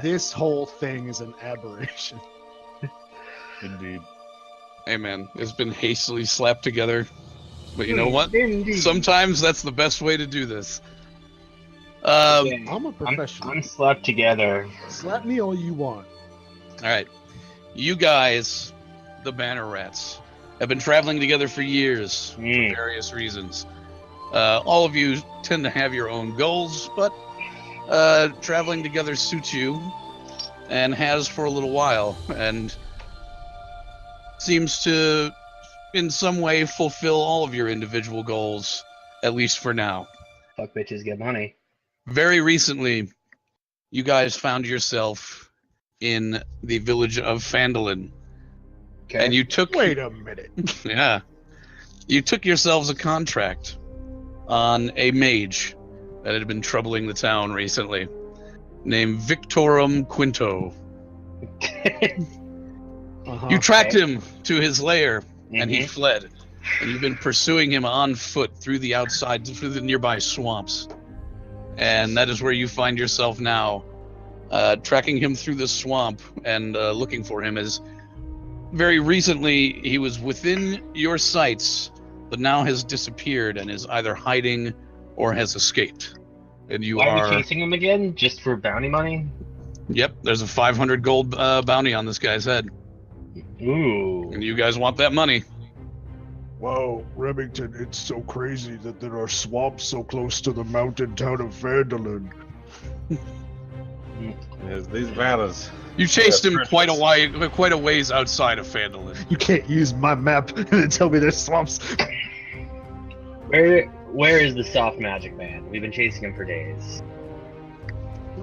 This whole thing is an aberration. Indeed. Hey man, it's been hastily slapped together. But you know what? Indeed. Sometimes that's the best way to do this. Again, I'm a professional. I'm slapped together. Slap me all you want. Alright. You guys, the Banner Rats, have been traveling together for years for various reasons. All of you tend to have your own goals, but traveling together suits you and has for a little while, and seems to in some way fulfill all of your individual goals, at least for now. Fuck bitches get money. Very recently, you guys found yourself in the village of Phandalin. Okay. And you took Wait a minute. yeah. You took yourselves a contract on a mage that had been troubling the town recently, named Victorum Quinto. You tracked him to his lair, and he fled. And you've been pursuing him on foot through the outside, through the nearby swamps. And that is where you find yourself now, tracking him through the swamp and looking for him. As very recently he was within your sights, but now has disappeared and is either hiding or has escaped. And you Why are we chasing him again? Just for bounty money? Yep, there's a 500 gold bounty on this guy's head. Ooh. And you guys want that money. Wow, Remington, it's so crazy that there are swamps so close to the mountain town of Phandalin. Yes, these banners. You chased him precious. quite a ways outside of Phandalin. You can't use my map and tell me there's swamps. Where is the soft magic man? We've been chasing him for days.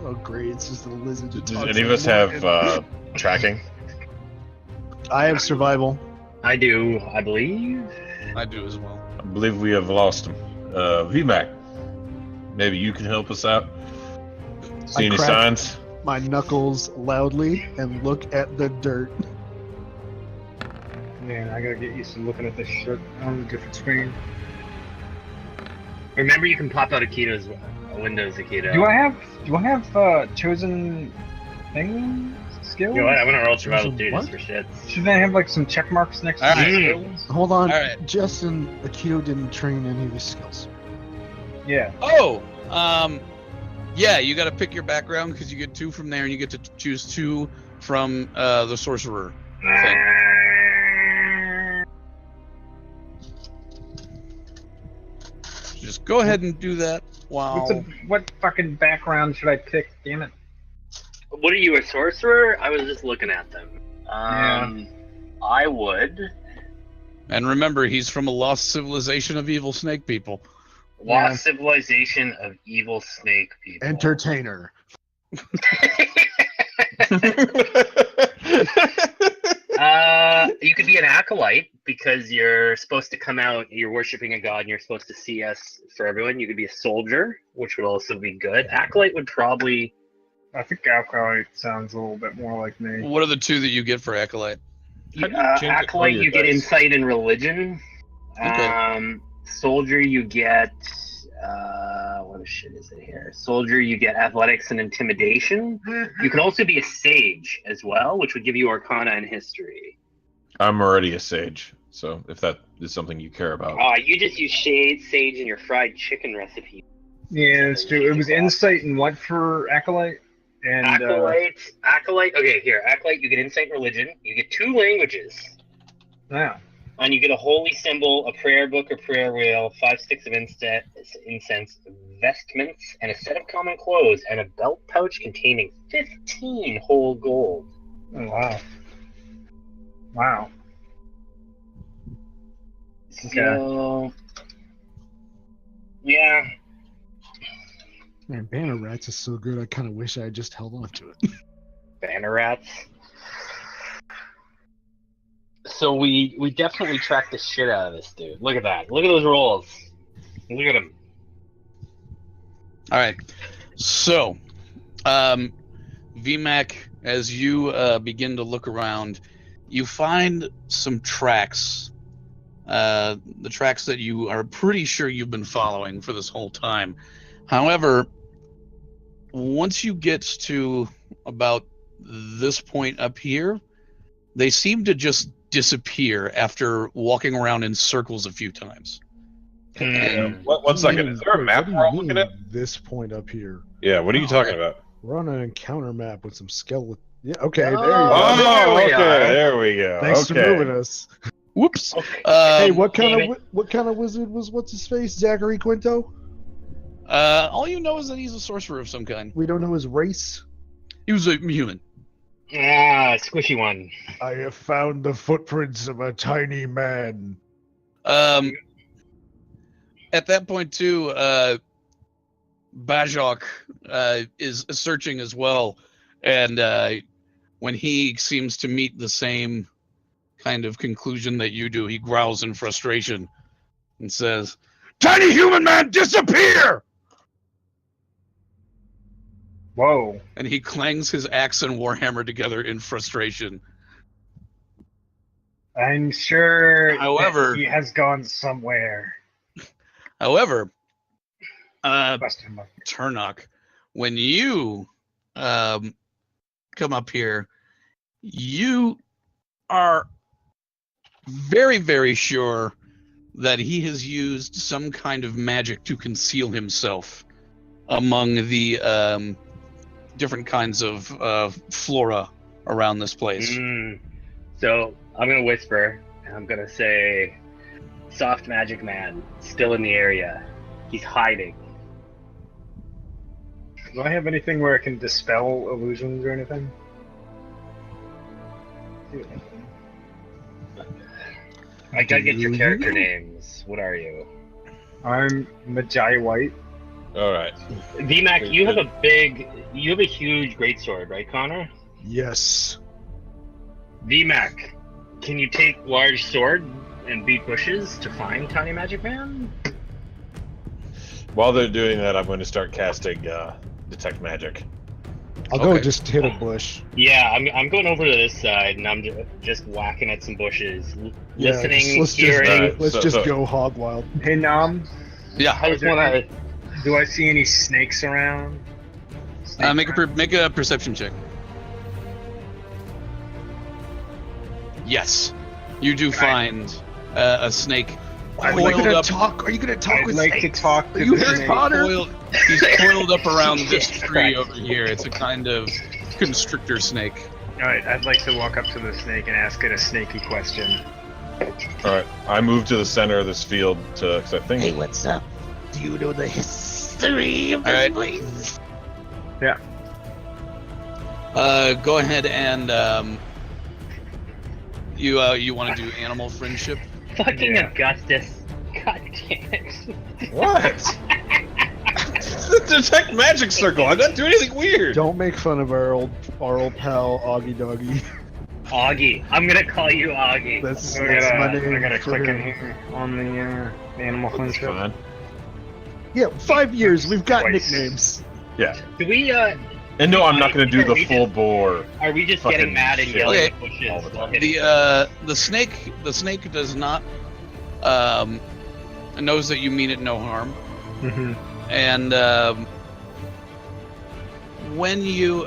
Oh, great. It's just a lizard. Does any of us have tracking? I have survival. I do, I believe. I do as well. I believe we have lost him. VMAC, maybe you can help us out? See I any crack- signs? My knuckles loudly and look at the dirt. Man, I gotta get used to looking at this shit on a different screen. Remember, you can pop out Akito's windows, Akito. Do I have chosen thing skills? You know what? I'm gonna roll survival Chosen through what? this for shits. Shouldn't I have like some check marks next to All the right. skills? Hold on. All right. Justin Akito didn't train any of his skills. Yeah. Oh, yeah, you got to pick your background because you get 2 from there, and you get to choose 2 from the sorcerer thing. Just go ahead and do that. Wow. What fucking background should I pick? Damn it. What are you, a sorcerer? I was just looking at them. I would. And remember, he's from a lost civilization of evil snake people. Lost civilization of evil snake people. Entertainer. You could be an acolyte because you're supposed to come out, you're worshiping a god, and you're supposed to see us for everyone. You could be a soldier, which would also be good. Acolyte would probably. I think Acolyte sounds a little bit more like me. What are the 2 that you get for acolyte? Acolyte, you get insight and religion. Okay. Soldier, you get. What the shit is it here? Soldier, you get athletics and intimidation. You can also be a sage as well, which would give you arcana and history. I'm already a sage, so if that is something you care about. You just use sage in your fried chicken recipe. Yeah, that's true. It was insight and what for Acolyte? And Acolyte. Okay, here. Acolyte, you get insight and religion. You get 2 languages. yeah. And you get a holy symbol, a prayer book or prayer wheel, 5 sticks of incense, vestments, and a set of common clothes, and a belt pouch containing 15 whole gold. Oh, wow. Wow. So, yeah. Man, Banner Rats is so good. I kind of wish I had just held on to it. Banner rats. So we definitely tracked the shit out of this dude. Look at that. Look at those rolls. Look at him. All right. So, VMAC, as you begin to look around, you find some tracks. The tracks that you are pretty sure you've been following for this whole time. However, once you get to about this point up here, they seem to just disappear after walking around in circles a few times. One second. Is there a map we're all looking at? This point up here. Yeah, what are you talking about? We're on an encounter map with some skeleton. Yeah, okay, there you go. Oh, we okay, are. there we go. Thanks for Okay. moving us. Whoops. Hey, what kind damn of wizard was what's his face? Zachary Quinto? All you know is that he's a sorcerer of some kind. We don't know his race. He was a human. Ah, squishy one. I have found the footprints of a tiny man. At that point too, Bajok is searching as well, and when he seems to meet the same kind of conclusion that you do, he growls in frustration and says, "Tiny human man, disappear!" Whoa. And he clangs his axe and warhammer together in frustration. I'm sure However- that he has gone somewhere. However, Bust him up. Turnock, when you come up here, you are very, very sure that he has used some kind of magic to conceal himself among the different kinds of flora around this place. So I'm gonna whisper, and I'm gonna say, "Soft magic man, still in the area. He's hiding." Do I have anything where I can dispel illusions or anything? I gotta get your character names. What are you? I'm Magi White. All right. VMAC, you have a huge greatsword, right, Connor? Yes. VMAC, can you take large sword and beat bushes to find Tiny Magic Man? While they're doing that, I'm going to start casting Detect Magic. I'll go Okay. just hit a bush. Yeah, I'm going over to this side, and I'm just whacking at some bushes, Yeah, listening, let's hearing. just go hog wild. Hey Nam, Yeah, I just wanna. do I see any snakes around? make a perception check. Yes, you do find a snake Are you coiled gonna up. talk? Are you gonna talk I'd with like snakes? to talk to Are you the Harry snake. Potter? He's coiled up around this Jesus tree Christ. over here. It's a kind of constrictor snake. Alright, I'd like to walk up to the snake and ask it a snaky question. All right. I move to the center of this field because I think. Hey, what's up? Do you know the history of All this right. place? Go ahead and you want to do animal friendship? Fucking Yeah. Augustus. God damn it. What? It's the Detect Magic circle. I didn't do anything weird. Don't make fun of our old pal Augie Doggy. Augie. I'm gonna call you Augie. That's I my name. gotta for click in him. here on the animal That's friendship. fine. Yeah, 5 years. We've got Twice. nicknames. Yeah. Do we, And no, I'm not going to do the full bore. are we just Fucking getting mad and shit. yelling Okay. at bushes? All the time. while hitting The snake does not knows that you mean it no harm, Mm-hmm. and when you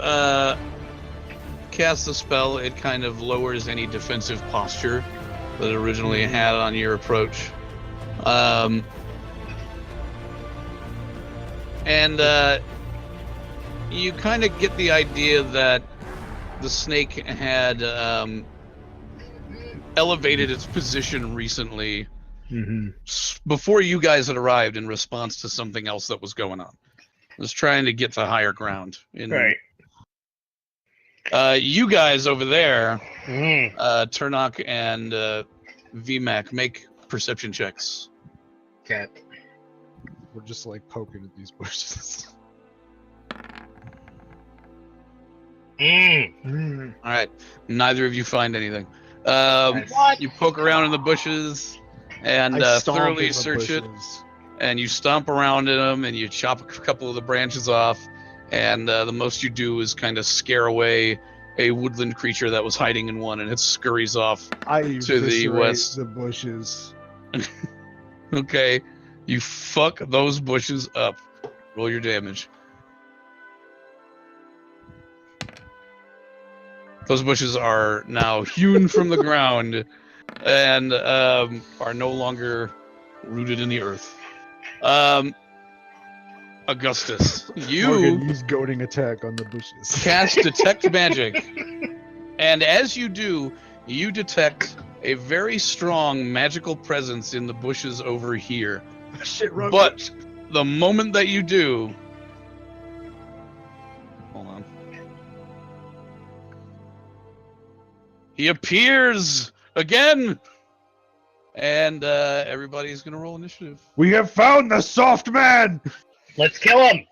cast the spell, it kind of lowers any defensive posture that it originally had on your approach. And you kind of get the idea that the snake had elevated its position recently Mm-hmm. before you guys had arrived in response to something else that was going on. It was trying to get to higher ground. Right. You guys over there, Mm. Turnock and VMAC, make perception checks. Okay. We're just like poking at these bushes. Mm. Mm-hmm. All right. Neither of you find anything. What? You poke around in the bushes and I stomp thoroughly in the search it, bushes. and you stomp around in them, and you chop a couple of the branches off, and the most you do is kind of scare away a woodland creature that was hiding in one, and it scurries off. I to the eviscerate west. the bushes. Okay, you fuck those bushes up. Roll your damage. Those bushes are now hewn from the ground and are no longer rooted in the earth. Augustus, you Morgan, use goading attack on the bushes. cast Detect Magic, and as you do, you detect a very strong magical presence in the bushes over here. Shit, run. But the moment that you do... Hold on. He appears again! And everybody's going to roll initiative. We have found the soft man! Let's kill him.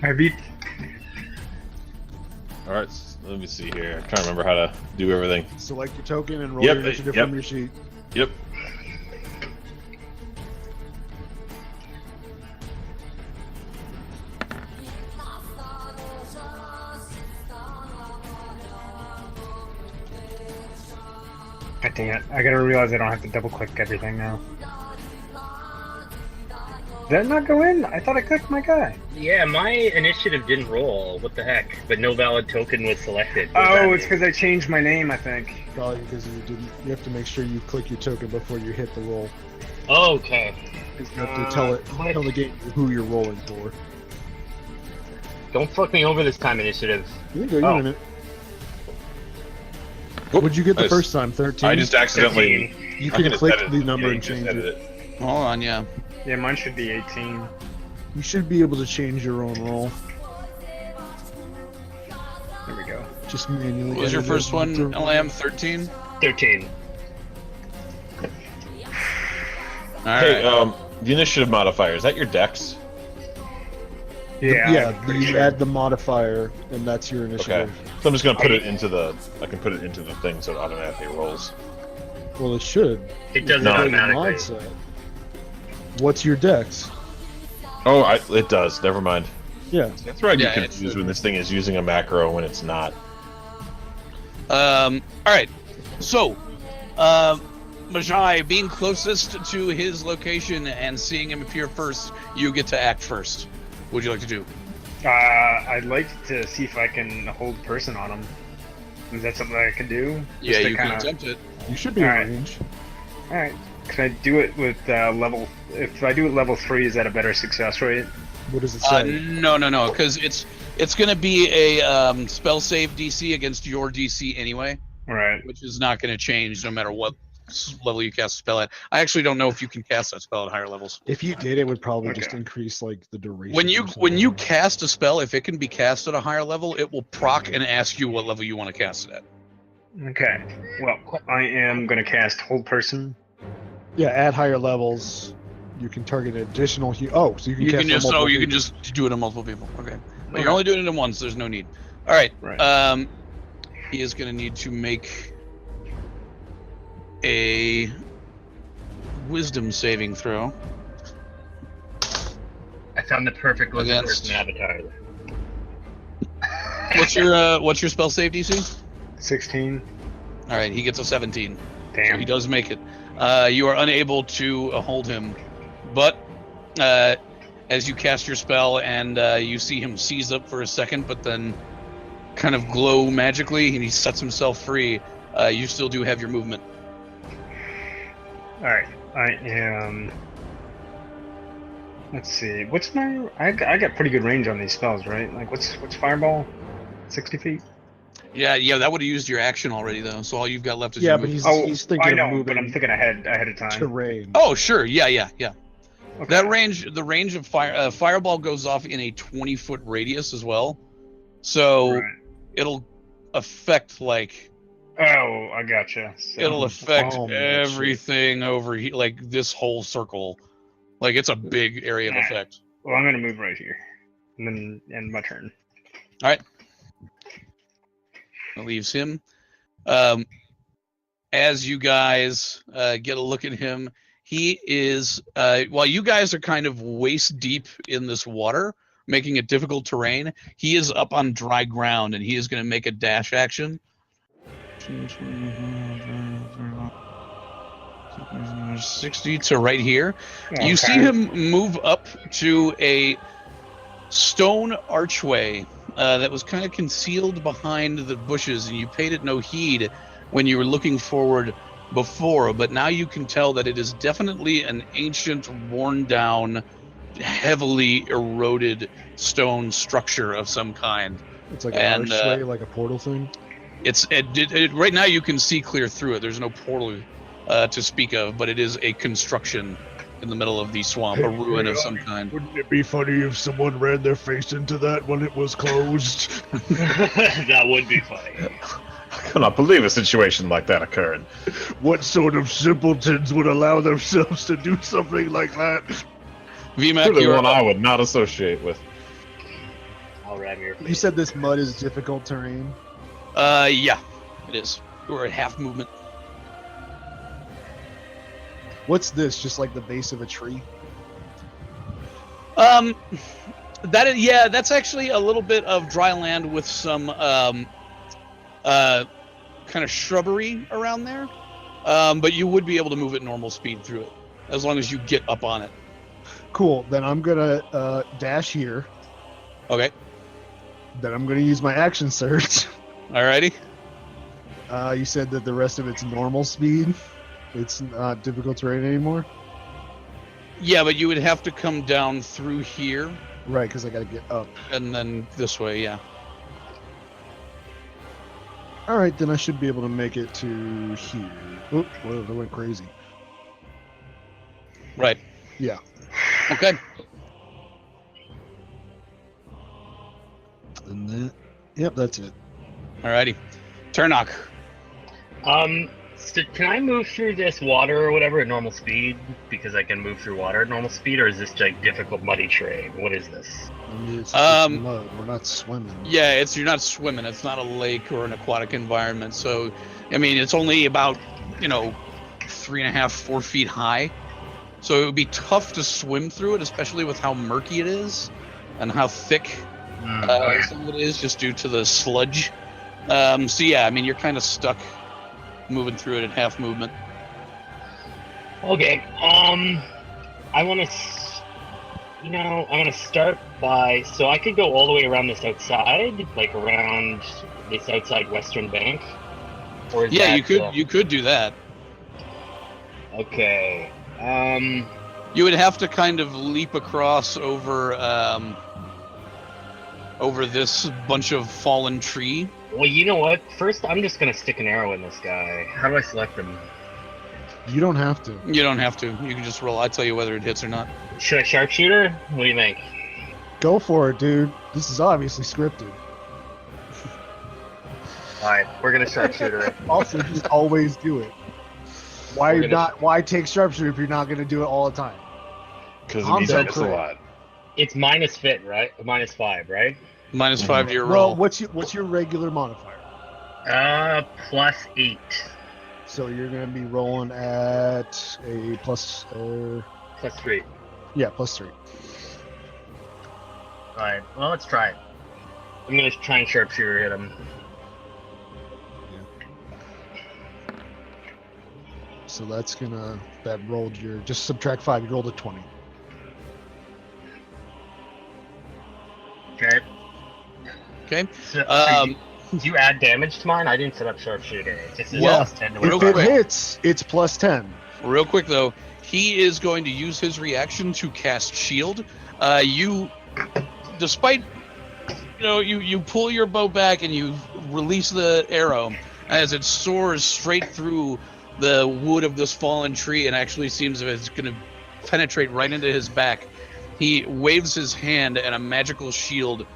I beat. All right, let me see here. I'm trying to remember how to do everything. Select your token and roll Yep, your initiative yep. from your sheet. Yep. God dang it. I gotta realize I don't have to double click everything now. Did that not go in? I thought I clicked my guy. Yeah, my initiative didn't roll. What the heck? But no valid token was selected. What does Oh, that it's mean? because I changed my name, I think. Probably because you didn't. You have to make sure you click your token before you hit the roll. Okay. Because you have to tell the game who you're rolling for. Don't fuck me over this time, initiative. You can go. You're Oh. in it. What'd you get the I first time? 13. I just accidentally. 13. You I can just click edit- the number yeah, and you just change edit it. Hold on, yeah. Yeah, mine should be 18. You should be able to change your own roll. There we go. Just manually. What was your edit it. first one, LM? 13? 13. Hey, Alright. the initiative modifier, is that your dex? Yeah. Yeah, I'm pretty you sure. add the modifier, and that's your Okay. initiative. So I'm just gonna put it into the. I can put it into the thing so it automatically rolls. Well, it should. It does No. it Go to the automatically. mod set. What's your dex? Oh, it does. Never mind. Yeah. That's right. Yeah, You can it's- use when this thing is using a macro when it's not. Alright. So, Majai, being closest to his location and seeing him appear first, you get to act first. What would you like to do? I'd like to see if I can hold person on him. Is that something I can do? Yeah, Just to you can kinda- attempt it. You should be in Alright. range. Alright. Can I do it with level... If I do it level 3, is that a better success rate? What does it say? No, because it's going to be a spell save DC against your DC anyway, Right. which is not going to change no matter what level you cast a spell at. I actually don't know if you can cast that spell at higher levels. If you did, it would probably just Okay. increase like the duration. When or you something. cast a spell, if it can be cast at a higher level, it will proc and ask you what level you want to cast it at. Okay. Well, I am going to cast hold person. Yeah, at higher levels, you can target an additional. So you can You cast can on just multiple you can people. just do it on multiple people. Okay, but Okay. you're only doing it in once. There's no need. All right. Right. He is going to need to make a wisdom saving throw. I found the perfect looking Against- person avatar. What's your spell save DC? 16. All right, he gets a 17. So Damn. he does make it. You are unable to hold him, but as you cast your spell and you see him seize up for a second, but then kind of glow magically, and he sets himself free. You still do have your movement. Alright. I am... Let's see. What's my... I got pretty good range on these spells, right? Like, what's Fireball? 60 feet? Yeah, that would have used your action already, though. So all you've got left is Yeah, your but movement. he's thinking I know, of moving but I'm thinking ahead of time. terrain. Oh, sure. Yeah. Okay. That range, the range of fireball goes off in a 20-foot radius as well. So Right. it'll affect like Oh, I gotcha. So, it'll affect bomb that shit. everything over here, like this whole circle. Like it's a big area of Alright. effect. well, I'm gonna move right here, and then end my turn. That leaves him. As you guys get a look at him, he is while you guys are kind of waist deep in this water, making it difficult terrain, he is up on dry ground and he is going to make a dash action. 60 to right here. You see him move up to a stone archway that was kind of concealed behind the bushes, and you paid it no heed when you were looking forward before, but now you can tell that it is definitely an ancient, worn down, heavily eroded stone structure of some kind. It's like an archway, like a portal thing. Right now you can see clear through it. There's no portal to speak of, but it is a construction in the middle of the swamp, a ruin of some kind. Wouldn't it be funny if someone ran their face into that when it was closed? That would be funny. I cannot believe a situation like that occurred. What sort of simpletons would allow themselves to do something like that? VMAC, Really you're one up. I would not associate with. I'll ram your face. You said this mud is difficult terrain. Yeah, it is. We're at half movement. What's this? Just like the base of a tree? That's actually a little bit of dry land with some kind of shrubbery around there. But you would be able to move at normal speed through it, as long as you get up on it. Cool. Then I'm gonna dash here. Okay. Then I'm gonna use my action surge. Alrighty. You said that the rest of it's normal speed. It's not difficult terrain anymore. Yeah, but you would have to come down through here Right, because I gotta get up. and then this way, yeah. All right, then I should be able to make it to here. Oop, whoa, that went crazy. Right. Yeah. Okay. And then, yep, that's it. Alrighty. Turnock. So can I move through this water or whatever at normal speed? Because I can move through water at normal speed, or is this like difficult muddy terrain? What is this? I mean, it's mud. We're not swimming. Yeah, you're not swimming. It's not a lake or an aquatic environment. So, I mean, it's only about, 3.5, 4 feet high. So it would be tough to swim through it, especially with how murky it is and how thick some of it is, just due to the sludge. So yeah, I mean, you're kind of stuck moving through it at half movement. Okay. I want to, I want to start by. So I could go all the way around this outside, like around this outside western bank. Or is Yeah, that, you could do that. Okay. You would have to kind of leap across over this bunch of fallen tree. Well, you know what? First, I'm just gonna stick an arrow in this guy. How do I select him? You don't have to. You don't have to. You can just roll. I'll tell you whether it hits or not. Should I sharpshooter? What do you think? Go for it, dude. This is obviously scripted. All right, we're gonna sharpshooter it. Also, just always do it. Why We're gonna- Why take sharpshooter if you're not gonna do it all the time? Because I'm it so means a crit. lot. It's minus fit, right? -5, right? -5 to your Well, roll. what's your regular modifier? +8. So you're gonna be rolling at a plus. +3. Yeah, +3. All right. Well, let's try it. I'm gonna try and sharpshooter hit him. So that rolled your, just subtract 5, you rolled a 20. Okay. Okay. So, do you add damage to mine? I didn't set up sharpshooter. It just says Well, +10 to real If whatever. it quick. hits, it's +10. Real quick though, he is going to use his reaction to cast shield. You, despite, you pull your bow back and you release the arrow as it soars straight through the wood of this fallen tree and actually seems as if it's going to penetrate right into his back. He waves his hand and a magical shield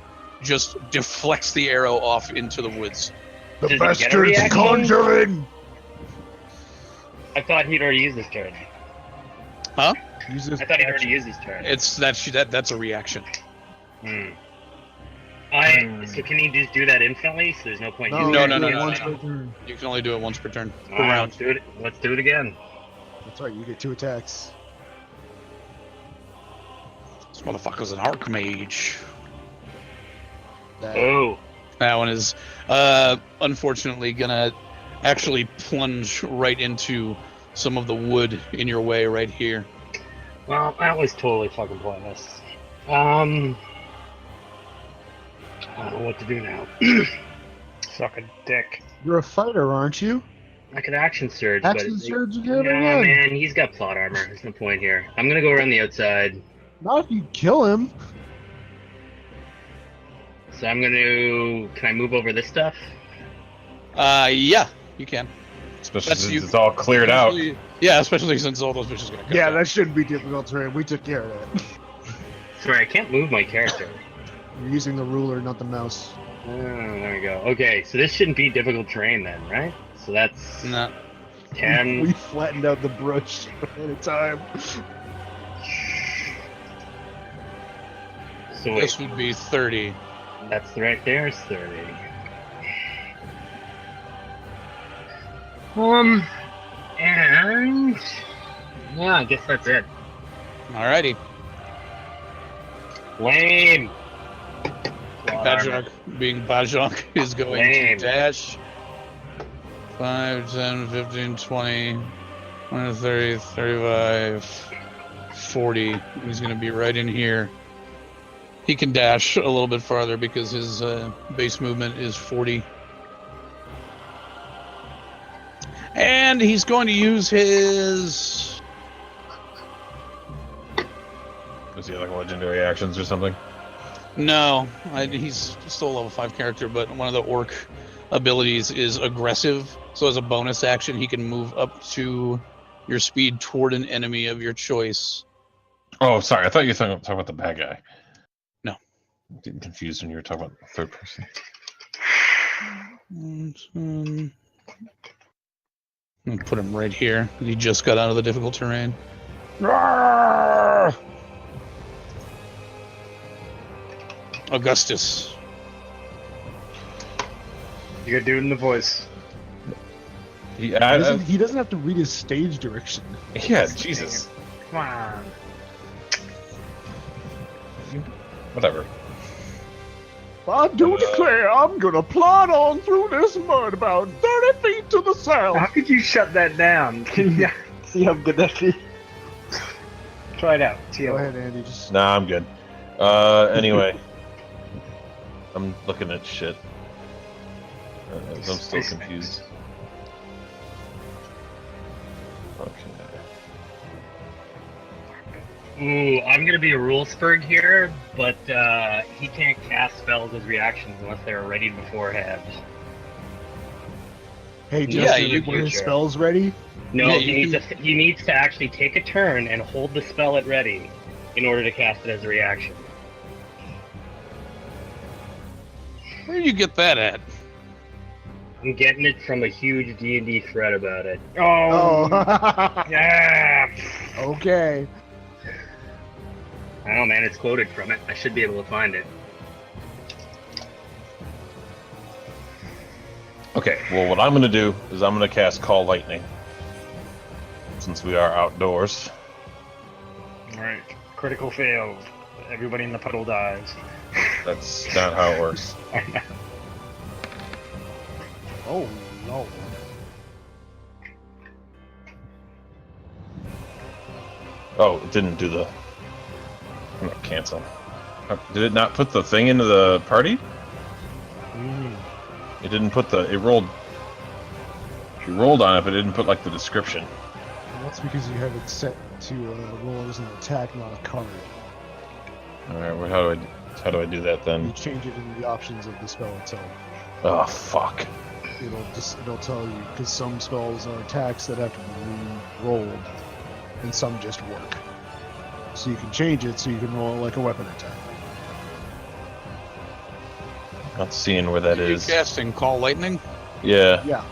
just deflects the arrow off into the woods. The Does he get a bastard's reaction? conjuring! I thought he'd already used his turn. Use this I thought he'd already used his turn. That's a reaction. So can he just do that infinitely? So there's no point No, using No, it? no, no, no, once no. per turn. You can only do it once per turn. All Per right, round. let's do it. Let's do it again. That's right, you get 2 attacks. This motherfucker's an archmage. That, Oh. That one is unfortunately gonna actually plunge right into some of the wood in your way right here. Well, that was totally fucking pointless. I don't know what to do now. Suck a dick. You're a fighter, aren't you? I could action surge, Action but surge no, again or what? man, he's got plot armor. There's no point here. I'm gonna go around the outside. Not if you kill him. So I'm gonna. Can I move over this stuff? Yeah, you can. Especially That's since you- it's all cleared out. Yeah, especially since all those bitches are gonna come Yeah, down. that shouldn't be difficult terrain. We took care of that. Sorry, I can't move my character. You're using the ruler, not the mouse. Oh, there we go. Okay, so this shouldn't be difficult terrain then, right? So that's No. 10. We flattened out the brush at a time. So wait, This would be 30. that's right there is 30. And yeah, I guess that's it. Alrighty. Lame. Plot armor. Bajok, being Bajok, is going Lame. to dash 5, 10, 15, 20, 20, 30, 35, 40. He's going to be right in here. He can dash a little bit farther because his base movement is 40. And he's going to use his... Is he like legendary actions or something? No, he's still a level 5 character, but one of the orc abilities is aggressive. So as a bonus action, he can move up to your speed toward an enemy of your choice. Oh, sorry. I thought you were talking about the bad guy. No. I'm getting confused when you were talking about the third person. I'm gonna put him right here. He just got out of the difficult terrain. Augustus. You gotta do it in the voice. He doesn't have to read his stage direction. Yeah, Jesus. Come on. Whatever. I do declare I'm gonna plod on through this mud about 30 feet to the south. How could you shut that down? Can you see how good that feels? Try it out. See Go how ahead, Andy. Just Nah, I'm good. Anyway. I'm looking at shit. I'm still confused. Okay. Ooh, I'm gonna be a rule spurg here, but he can't cast spells as reactions unless they're ready beforehand. hey, Yeah, just you when his future. spell's ready. No, Yeah, he needs to actually take a turn and hold the spell at ready in order to cast it as a reaction. Where do you get that at? I'm getting it from a huge D&D thread about it. Oh, Oh. yeah. Okay. I don't know, man. It's quoted from it. I should be able to find it. Okay, well, what I'm going to do is I'm going to cast Call Lightning. Since we are outdoors. Alright. Critical fail. Everybody in the puddle dies. That's not how it works. Oh no. Oh, it didn't do the... I'm gonna cancel. Did it not put the thing into the party? It didn't put the... It rolled... You rolled on it, but it didn't put, like, the description. That's because you have it set to roll as an attack, not a card. Alright, well, how do I do that You then? change it in the options of the spell itself. Oh, fuck. It'll tell you because some spells are attacks that have to be rolled, and some just work. So you can change it so you can roll it like a weapon attack. Not seeing where that You is. casting Call Lightning? Yeah. Yeah.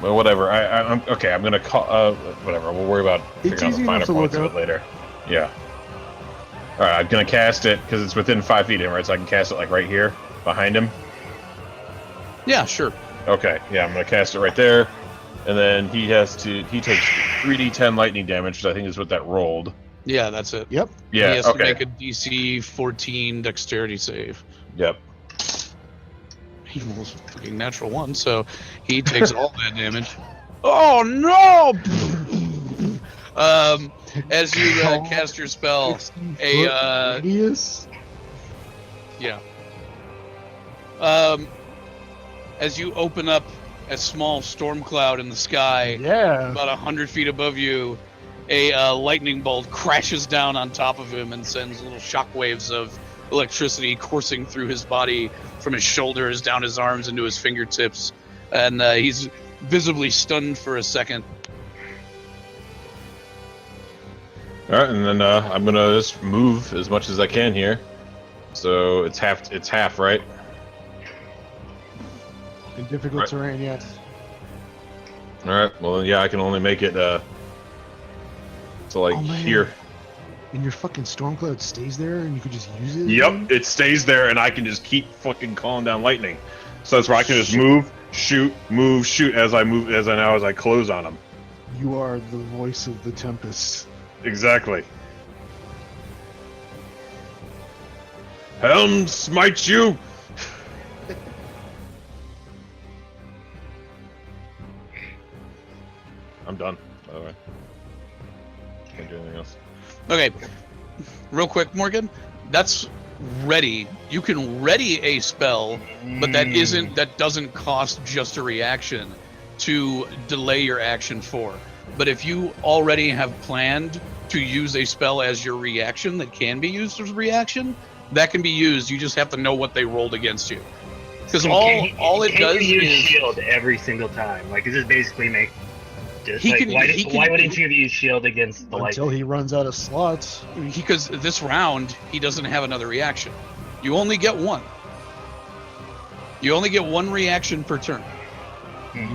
Well, whatever. I'm okay. I'm gonna call. Whatever. We'll worry about It's figuring out easy the finer enough to points look of it up. later. Yeah. All right. I'm gonna cast it because it's within 5 feet of him, right? So I can cast it like right here behind him. Yeah, sure. Okay. Yeah. I'm gonna cast it right there, and then he takes 3d10 lightning damage, which I think is what that rolled. Yeah, that's it. Yep. Yeah. He has Okay. to make a DC 14 dexterity save. Yep. He rolls a fucking natural 1, so he takes all that damage. Oh no! As you cast your spell, 60 a, foot radius. yeah, as you open up a small storm cloud in the sky, Yeah. about 100 feet above you, a lightning bolt crashes down on top of him and sends little shockwaves of electricity coursing through his body from his shoulders down his arms into his fingertips, and he's visibly stunned for a second. All right, and then I'm gonna just move as much as I can here. So it's half. It's half, right? In difficult Right. terrain, yes. All right. Well, then, yeah, I can only make it to like Oh, man. here. And your fucking storm cloud stays there, and you could just use it. Yep, it stays there, and I can just keep fucking calling down lightning. So that's where I can just move, shoot, as I close on them. You are the voice of the Tempest. Exactly. Helm smite you. I'm done, by the way. Can't do anything else. Okay, real quick, Morgan. That's ready. You can ready a spell, but that doesn't cost just a reaction to delay your action for. But if you already have planned to use a spell as your reaction that can be used as a reaction, that can be used. You just have to know what they rolled against you. Because all it does you use is shield every single time. Like, does this basically make? Just, He like, can- why, he can- why wouldn't you use shield against the Until lightning? he runs out of slots. because this round he doesn't have another reaction. You only get one. You only get one reaction per turn.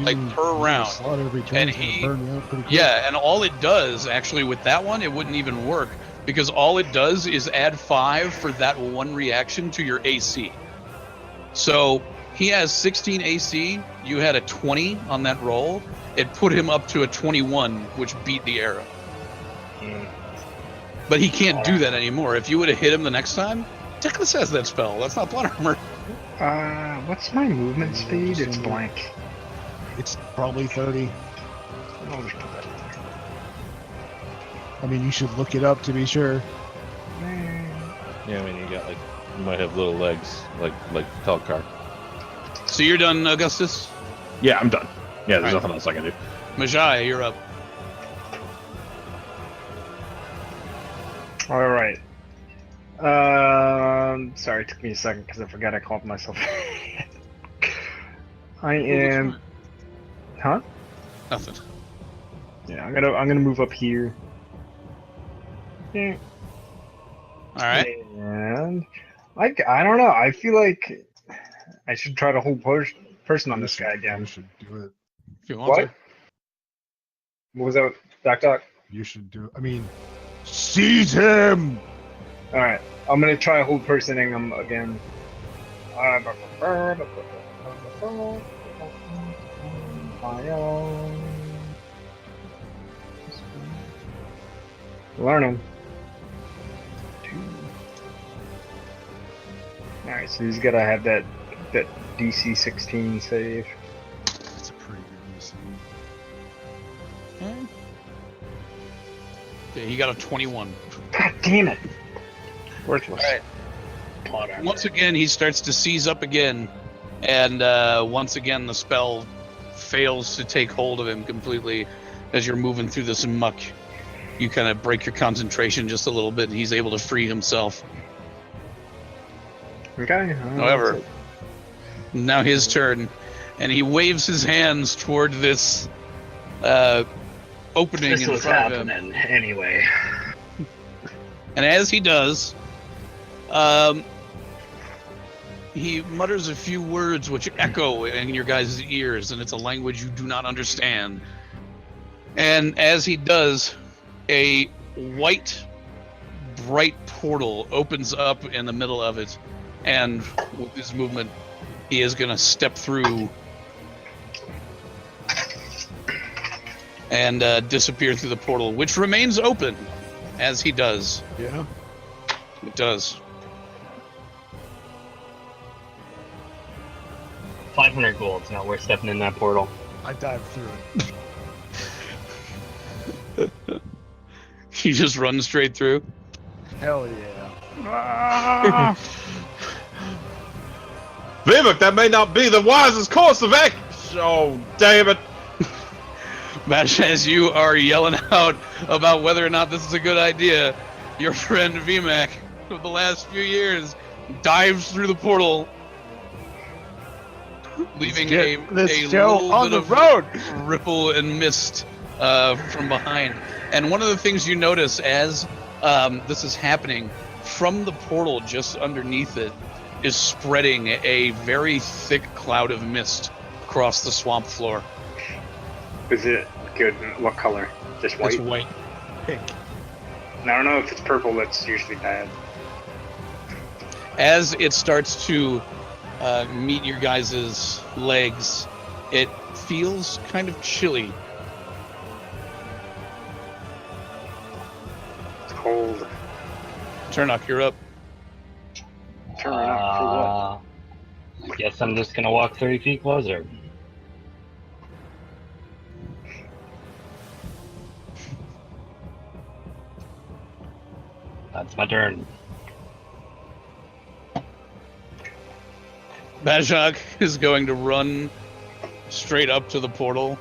Like, Using- per using a round. slot every turn And is gonna he- burn you out pretty quick. Yeah, and all it does, actually, with that one, it wouldn't even work, because all it does is add 5 for that one reaction to your AC. So he has 16 AC. You had a 20 on that roll. It put him up to a 21, which beat the arrow. Mm. But he can't do that anymore. If you would have hit him the next time, Teclis has that spell. That's not plot armor. What's my movement Yeah, speed? just It's under- blank. It's probably 30. I'll just put that in I mean, you should look it up to be sure. there. Yeah, I mean, you might have little legs, like Telcar. So you're done, Augustus? Yeah, I'm done. Yeah, there's Right. nothing else I can do. Majai, you're up. All right. Sorry, it took me a second because I forgot I called myself. I am. Huh? Nothing. Yeah, I'm gonna move up here. Yeah. All right. And I don't know. I feel like I should try to hold person on this guy You again. should do it. If you want What? to. What was that? Doc? You should do it. I mean, seize him! All right. I'm gonna try hold personing him again. Learn him. Alright, so he's gotta have that DC 16 save. That's a pretty good use. Okay, he got a 21. God damn it! Worthless. All right. Plot armor. Once again, he starts to seize up again, and once again, the spell fails to take hold of him completely. As you're moving through this muck, you kind of break your concentration just a little bit, and he's able to free himself. Okay. However, now his turn, and he waves his hands toward this opening This in was front of him. happening anyway. And as he does, he mutters a few words which echo in your guys' ears, and it's a language you do not understand. And as he does, a white, bright portal opens up in the middle of it, and with his movement, he is going to step through and disappear through the portal, which remains open as he does. Yeah. It does. 500 gold. Now we're stepping in that portal. I dived through it. You just run straight through. Hell yeah. Vivek, that may not be the wisest course of action. Oh, damn it. Bash, as you are yelling out about whether or not this is a good idea, your friend VMAC of the last few years dives through the portal, leaving a little on bit the of road. ripple and mist from behind. And one of the things you notice as this is happening, from the portal just underneath it is spreading a very thick cloud of mist across the swamp floor. Is it good? What color? Just white? It's white. Pink. I don't know if it's purple. That's usually bad. As it starts to meet your guys' legs, it feels kind of chilly. It's cold. Turnock, you're up. Turn it up for what? I guess I'm just gonna walk 30 feet closer. That's my turn. Bajak is going to run straight up to the portal,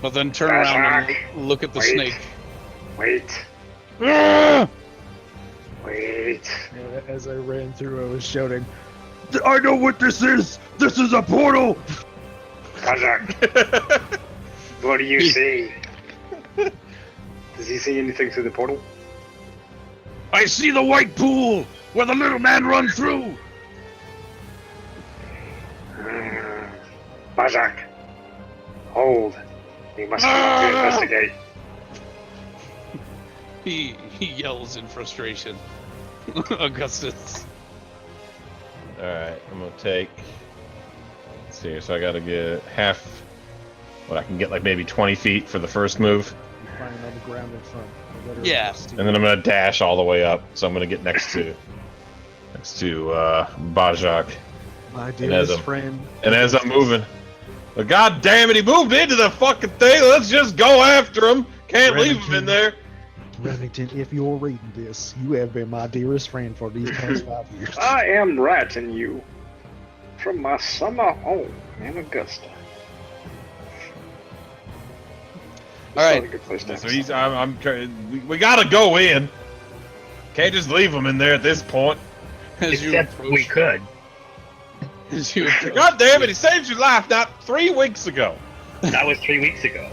but then turn around and look at the Wait. snake. Wait. Ah! Wait. And as I ran through, I was shouting, I know what this is! This is a portal! Kazak, what do you see? Does he see anything through the portal? I see the white pool where the little man runs through. Bajak, hold. We must to investigate. He yells in frustration. Augustus. Alright, I'm gonna take. Let's see, so I gotta get half. What, I can get like maybe 20 feet for the first move. You find on the ground in front. Yeah. And then I'm gonna dash all the way up. So I'm gonna get next to Bajak. My as dearest I'm- friend. And as I'm moving. But god damn it, he moved into the fucking thing! Let's just go after him! Can't leave him in there! Remington, if you're reading this, you have been my dearest friend for these past 5 years. I am ratting you from my summer home in Augusta. All right. Not a good place to So he's we gotta go in. Can't just leave him in there at this point. As you Except we approach, could. as you approach, God damn it, he saved your life not 3 weeks ago. That was 3 weeks ago.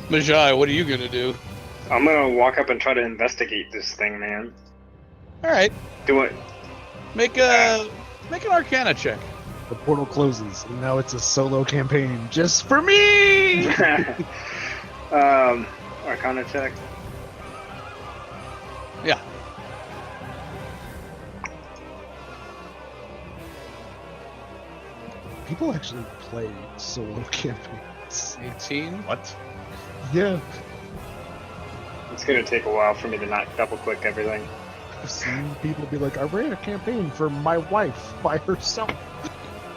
Majai, what are you gonna do? I'm gonna walk up and try to investigate this thing, man. All right, Do it. make an Arcana check. The portal closes, and now it's a solo campaign just for me! Arcana check. Yeah. People actually play solo campaigns. 18. What? Yeah, It's gonna take a while for me to not double click everything. I've seen people be like, I ran a campaign for my wife by herself.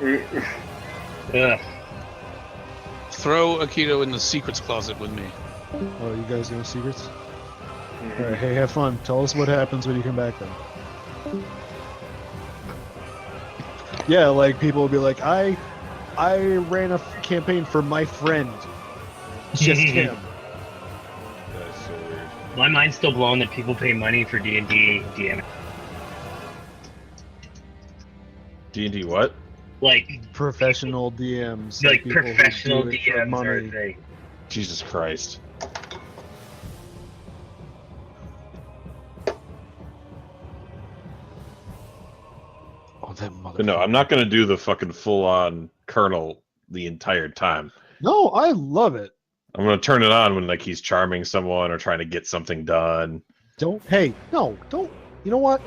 Ugh. Throw Akito in the secrets closet with me. Oh, you guys know secrets? Alright, hey, have fun. Tell us what happens when you come back then. Yeah, like people will be like, I ran a campaign for my friend. Just him. That's so weird. My mind's still blown that people pay money for D&D DM. D&D what? Like Professional DMs. like people who professional do it for DMs are a money. thing. Jesus Christ. Oh, that mother. But no, I'm not gonna do the fucking full-on Colonel the entire time. No, I love it. I'm gonna turn it on when like he's charming someone or trying to get something done. Don't. Hey, no, don't. You know what?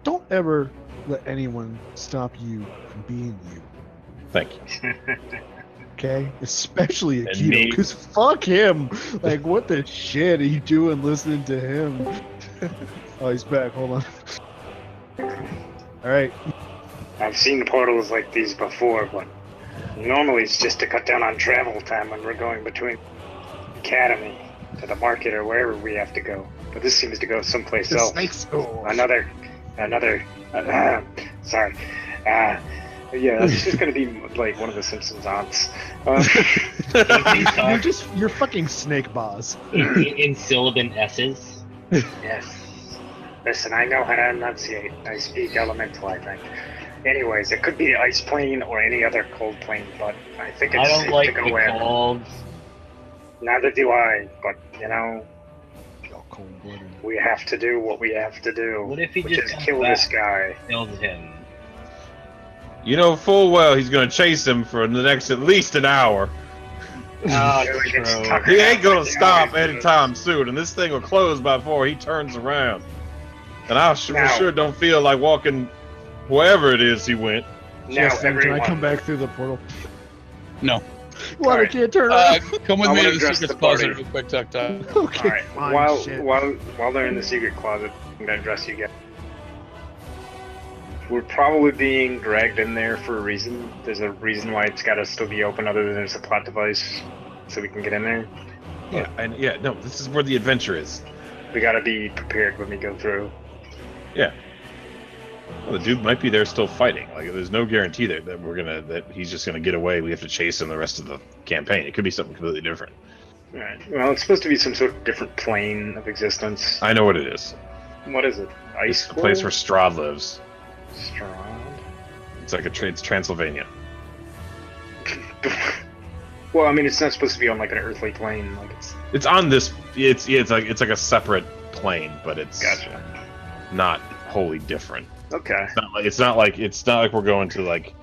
Don't ever let anyone stop you from being you. Thank you. Okay, especially And Akito, me. because fuck him. Like, what the shit are you doing listening to him? Oh, he's back. Hold on. All right. I've seen portals like these before, but normally it's just to cut down on travel time when we're going between academy to the market or wherever we have to go. But this seems to go someplace The else. snakes. Oh. Another Sorry. Yeah, that's just gonna be like one of the Simpsons aunts. You're fucking snake boss. in sibilant S's. Yes. Listen, I know how to enunciate. I speak elemental, I think. Anyways, it could be ice plane or any other cold plane, but I think it's I don't safe like to the go in. colds. Neither do I, but you know, Y'all cold-blooded. we have to do what we have to do, What if he which just is comes kill back? this guy. Kills him. You know full well he's gonna chase him for the next at least an hour. Oh, Really gets true. tucked He out ain't gonna like they stop always do. anytime soon, and this thing will close before he turns around. And I for Now- sure don't feel like walking wherever it is he went. Now, Justin, can everyone, I come back through the portal? No. What? I Alright. can't turn around. Come with I me wanna to the address secret the closet party. real quick, Tuck. Okay. Alright, fine, shit. while they're in the secret closet, I'm gonna address you guys. We're probably being dragged in there for a reason. There's a reason why it's gotta still be open other than there's a plot device, so we can get in there. Yeah, and yeah, no, this is where the adventure is. We gotta be prepared when we go through. Well, the dude might be there still fighting. Like, there's no guarantee that he's just gonna get away. We have to chase him the rest of the campaign. It could be something completely different. Alright, well, it's supposed to be some sort of different plane of existence. I know what it is. What is it? Ice It's the place where Strahd lives. Strahd? It's like it's Transylvania. Well, I mean, it's not supposed to be on like an earthly plane. Like It's on this. It's like a separate plane, but it's Gotcha. not wholly different. Okay. It's not like we're going to like,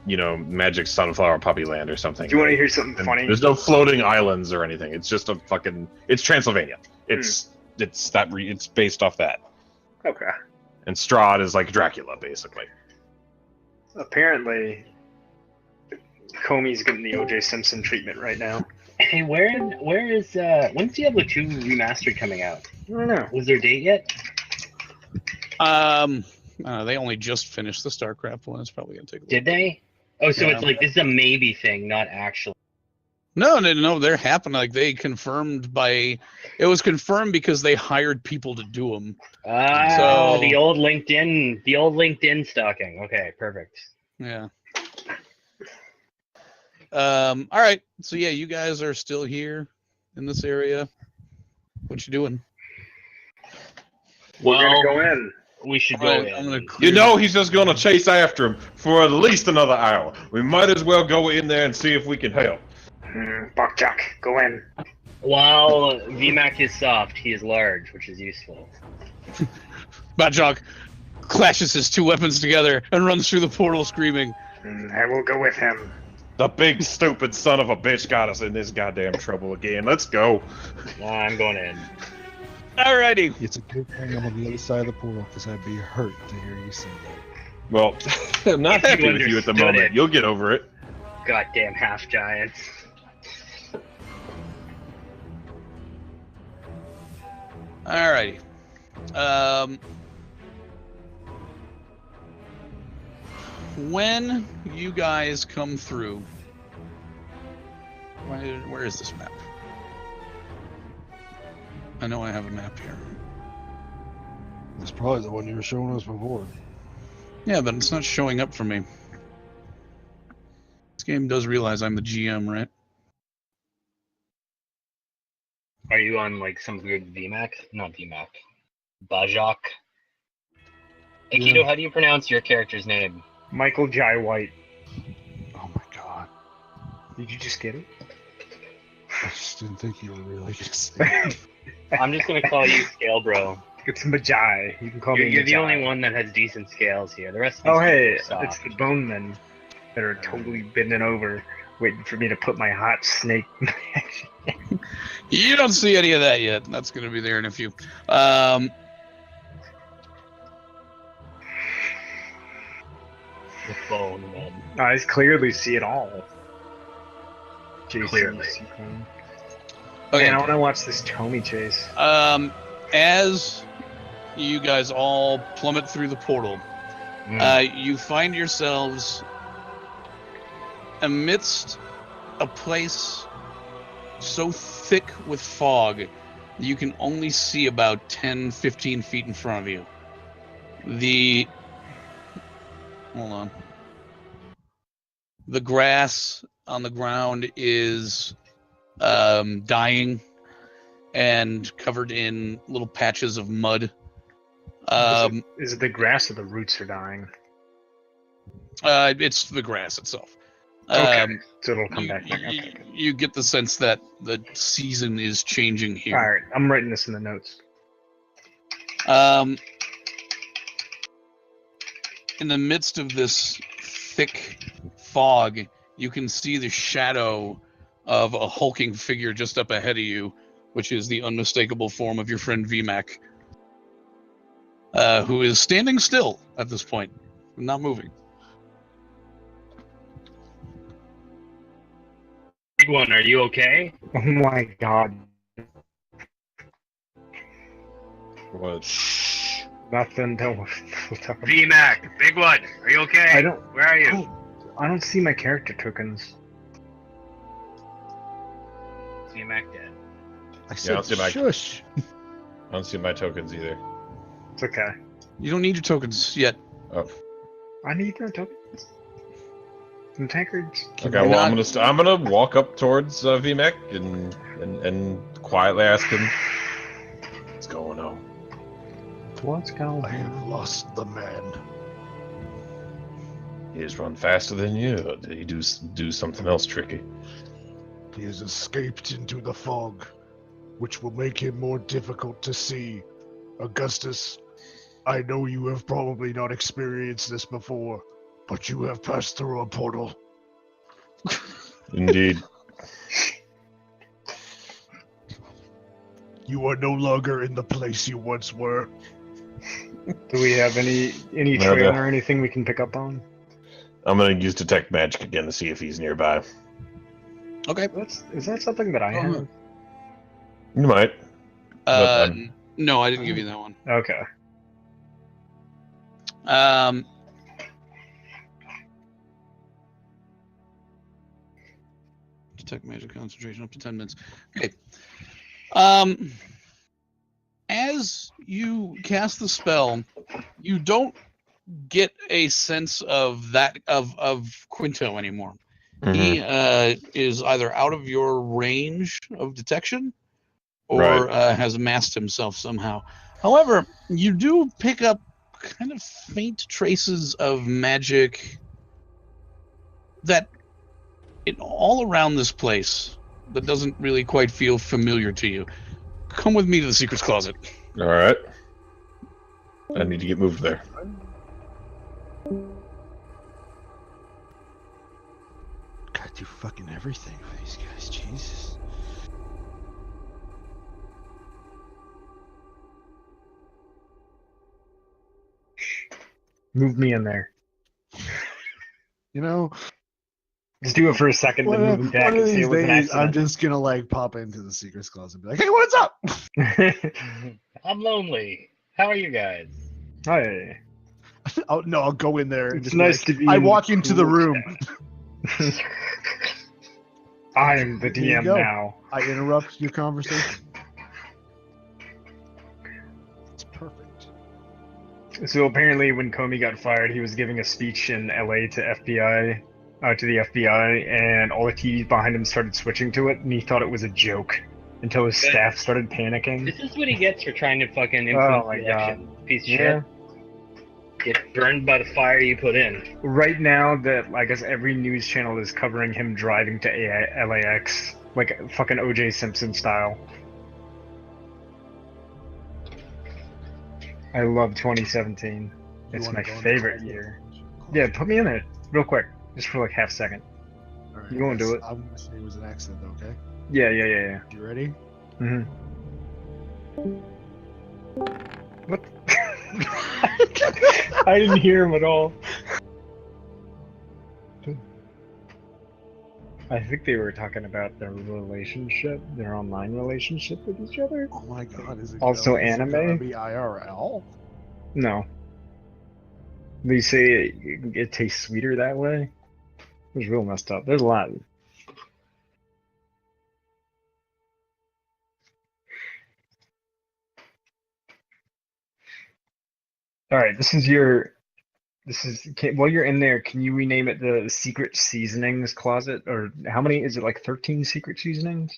Magic Sunflower Puppy Land or something. Do you want to hear something And funny? There's no floating islands or anything. It's just it's Transylvania. It's based off that. Okay. And Strahd is like Dracula, basically. Apparently, Comey's getting the O.J. Simpson treatment right now. Hey, where is when's Diablo 2 remastered coming out? I don't know. Was there a date yet? They only just finished the StarCraft one. It's probably gonna take a little. Did they? Oh, so Yeah. it's like this is a maybe thing, not actually. No, they're happening. Like they confirmed it was confirmed because they hired people to do them. So- The old LinkedIn stalking. Okay, perfect. Yeah. All right. So yeah, you guys are still here in this area. What you doing? We're Well, gonna go in. we should All go right, in. I'm gonna clear. You know he's just gonna chase after him for at least another hour. We might as well go in there and see if we can help. Buckchuck, go in. While VMAC is soft, he is large, which is useful. Badjok clashes his two weapons together and runs through the portal screaming. I will go with him. The big stupid son of a bitch got us in this goddamn trouble again. Let's go. I'm going in. Alrighty. It's a good thing I'm on the other side of the portal because I'd be hurt to hear you say that. Well, I'm not happy You with you at the understood moment. it. You'll get over it. Goddamn half giants. Alrighty. When you guys come through, where is this map? I know I have a map here. It's probably the one you were showing us before. Yeah, but it's not showing up for me. This game does realize I'm the GM, right? Are you on like some weird VMAC? Not VMAC. Bajak. Aikido, Yeah. how do you pronounce your character's name? Michael Jai White. Oh my god. Did you just get it? I just didn't think you were really gonna say it. I'm just gonna call you Scale Bro. It's Majai. You can call me You're the Majai. only one that has decent scales here. The rest of Oh these hey, people are it's soft. the bone men that are totally bending over, waiting for me to put my hot snake. You don't see any of that yet. That's going to be there in a few. The bone men. I clearly see it all. Jason, Clearly. Okay. Man, I want to watch this Tommy chase. As you guys all plummet through the portal, you find yourselves amidst a place so thick with fog that you can only see about 10, 15 feet in front of you. The Hold on. The grass on the ground is dying and covered in little patches of mud. Is it the grass or the roots are dying? It's the grass itself. Okay, so it'll come back. Okay. You get the sense that the season is changing here. All right, I'm writing this in the notes. In the midst of this thick fog, you can see the shadow of a hulking figure just up ahead of you, which is the unmistakable form of your friend VMAC, who is standing still at this point, not moving. Big one, are you okay? Oh my god. What? Nothing. We'll talk about. VMAC, big one, are you okay? I don't. Where are you? I don't see my character tokens. VMAC dead. I I said don't see my- shush. I don't see my tokens either. It's okay. You don't need your tokens yet. Oh. I need no tokens. Some tankards. Okay, well, not- I'm gonna walk up towards VMAC and quietly ask him, "What's going on?" What's going I on? have lost the man. He has run faster than you. Or did he do something else tricky? He has escaped into the fog, which will make him more difficult to see. Augustus, I know you have probably not experienced this before, but you have passed through a portal. Indeed. You are no longer in the place you once were. Do we have any No, trail no. or anything we can pick up on? I'm gonna use detect magic again to see if he's nearby. Okay. Is that something that I have? You might. But, No, I didn't give you that one. Okay. Detect magic concentration up to 10 minutes. Okay. As you cast the spell, you don't get a sense of that of Quinto anymore. He is either out of your range of detection or Right. has masked himself somehow. However, you do pick up kind of faint traces of magic that all around this place that doesn't really quite feel familiar to you. Come with me to the secrets closet. All right. I need to get moved there. Gotta do fucking everything for these guys. Jesus. Move me in there. You know, Just do it for a second, then move me back one of and see these it was an days, I'm accident. just gonna like pop into the secrets closet and be like, "Hey, what's up?" I'm lonely. How are you guys? Hi. Oh no, I'll go in there and It's just nice be to be like, I in walk the into the cool room. I'm the There you DM go. now. I interrupt your conversation. It's perfect. So apparently, when Comey got fired, he was giving a speech in LA to FBI, to the FBI, and all the TVs behind him started switching to it, and he thought it was a joke until his Good. staff started panicking. This is what he gets for trying to fucking influence Oh my the God. election. Piece of Yeah. shit. Get burned by the fire you put in. Right now, that I guess every news channel is covering him driving to LAX, like fucking O.J. Simpson style. I love 2017. You It's wanna my go in the favorite closet? year. Yeah, put me in it real quick, just for like half a second. All right, You wanna do guys, it? I'm gonna say it was an accident, okay? Yeah. You ready? Mm-hmm. What? I didn't hear him at all. I think they were talking about their relationship, their online relationship with each other. Oh my god, is it Also is it anime? gonna be IRL? No. They say it tastes sweeter that way. It was real messed up. There's a lot. All right, this is your While you're in there, can you rename it the secret seasonings closet? Or how many is it? Like 13 secret seasonings?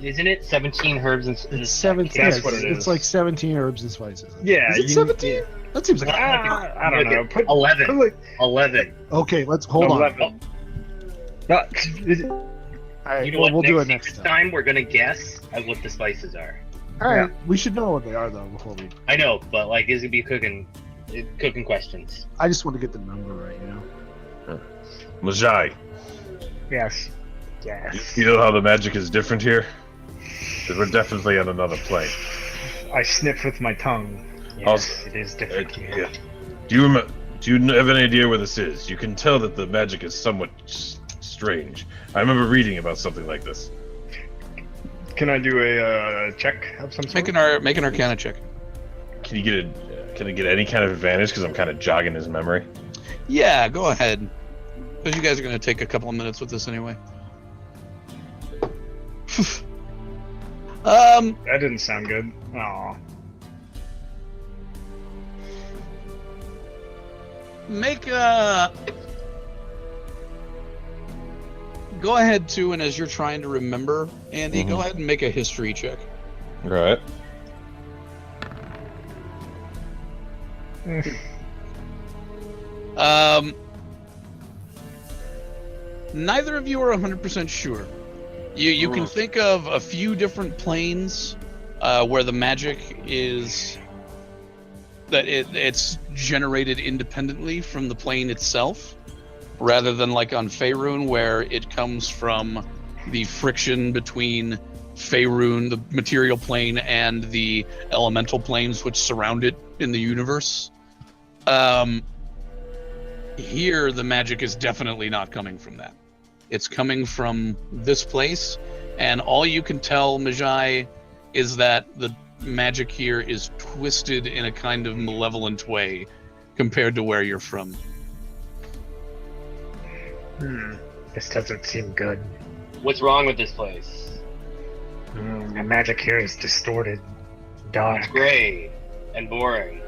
Isn't it 17 herbs and It's 17. That's yeah, what it it's is. like 17 herbs and spices. Yeah, Is it 17? That seems like. I don't know. Put 11. put like 11. Okay, let's hold on. 11. Not- is it- All right, You know well, what? we'll do it next next secret time. We're gonna guess at what the spices are. All right, we should know what they are though before we. I know, but like, this would be cooking questions. I just want to get the number right, Majai, yes. you Yes. feel how the magic is different here? 'Cause we're definitely on another plane. I sniff with my tongue. Yes, Also- it is different here. Yeah. Do you have any idea where this is? You can tell that the magic is somewhat strange. I remember reading about something like this. Can I do a check of some sort? Make an Arcana check. Can I get any kind of advantage because I'm kind of jogging his memory? Yeah, go ahead. Because you guys are going to take a couple of minutes with this anyway. That didn't sound good. Aw. Make a. Go ahead too, and as you're trying to remember, Andy, go ahead and make a history check. Right. Neither of you are 100% sure. You can think of a few different planes where the magic is that it's generated independently from the plane itself, rather than like on Faerun where it comes from the friction between Faerun, the material plane, and the elemental planes which surround it in the universe. Here, the magic is definitely not coming from that. It's coming from this place, and all you can tell, Majai, is that the magic here is twisted in a kind of malevolent way compared to where you're from. This doesn't seem good. What's wrong with this place? The magic here is distorted, It's dark. gray and boring.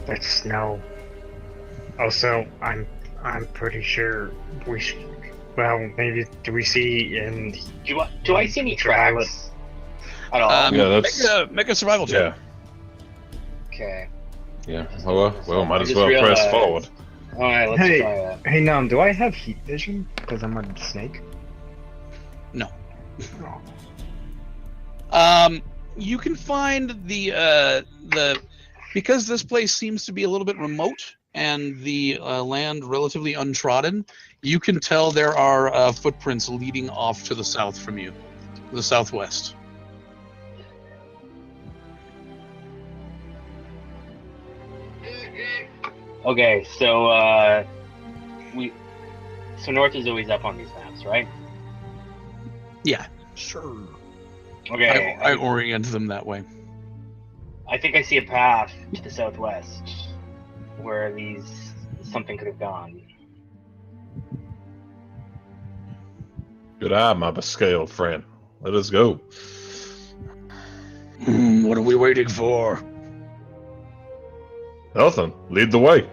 That's no. Also, I'm pretty sure we should. Well, maybe do we see in? Do I see any tracks at all? Yeah, that's- Make a survival check. Yeah. Okay. Yeah. Well, might I as just well press realized- forward. All right, let's Hey. try that. Hey, Nam, do I have heat vision because I'm a snake? No. Oh. You can find the because this place seems to be a little bit remote and the land relatively untrodden. You can tell there are footprints leading off to the south from you, the southwest. Okay, so so north is always up on these maps, right? Yeah, sure. Okay, I orient them that way. I think I see a path to the southwest where something could have gone. Good eye, my bescaled friend. Let us go. What are we waiting for? Nothing. Lead the way.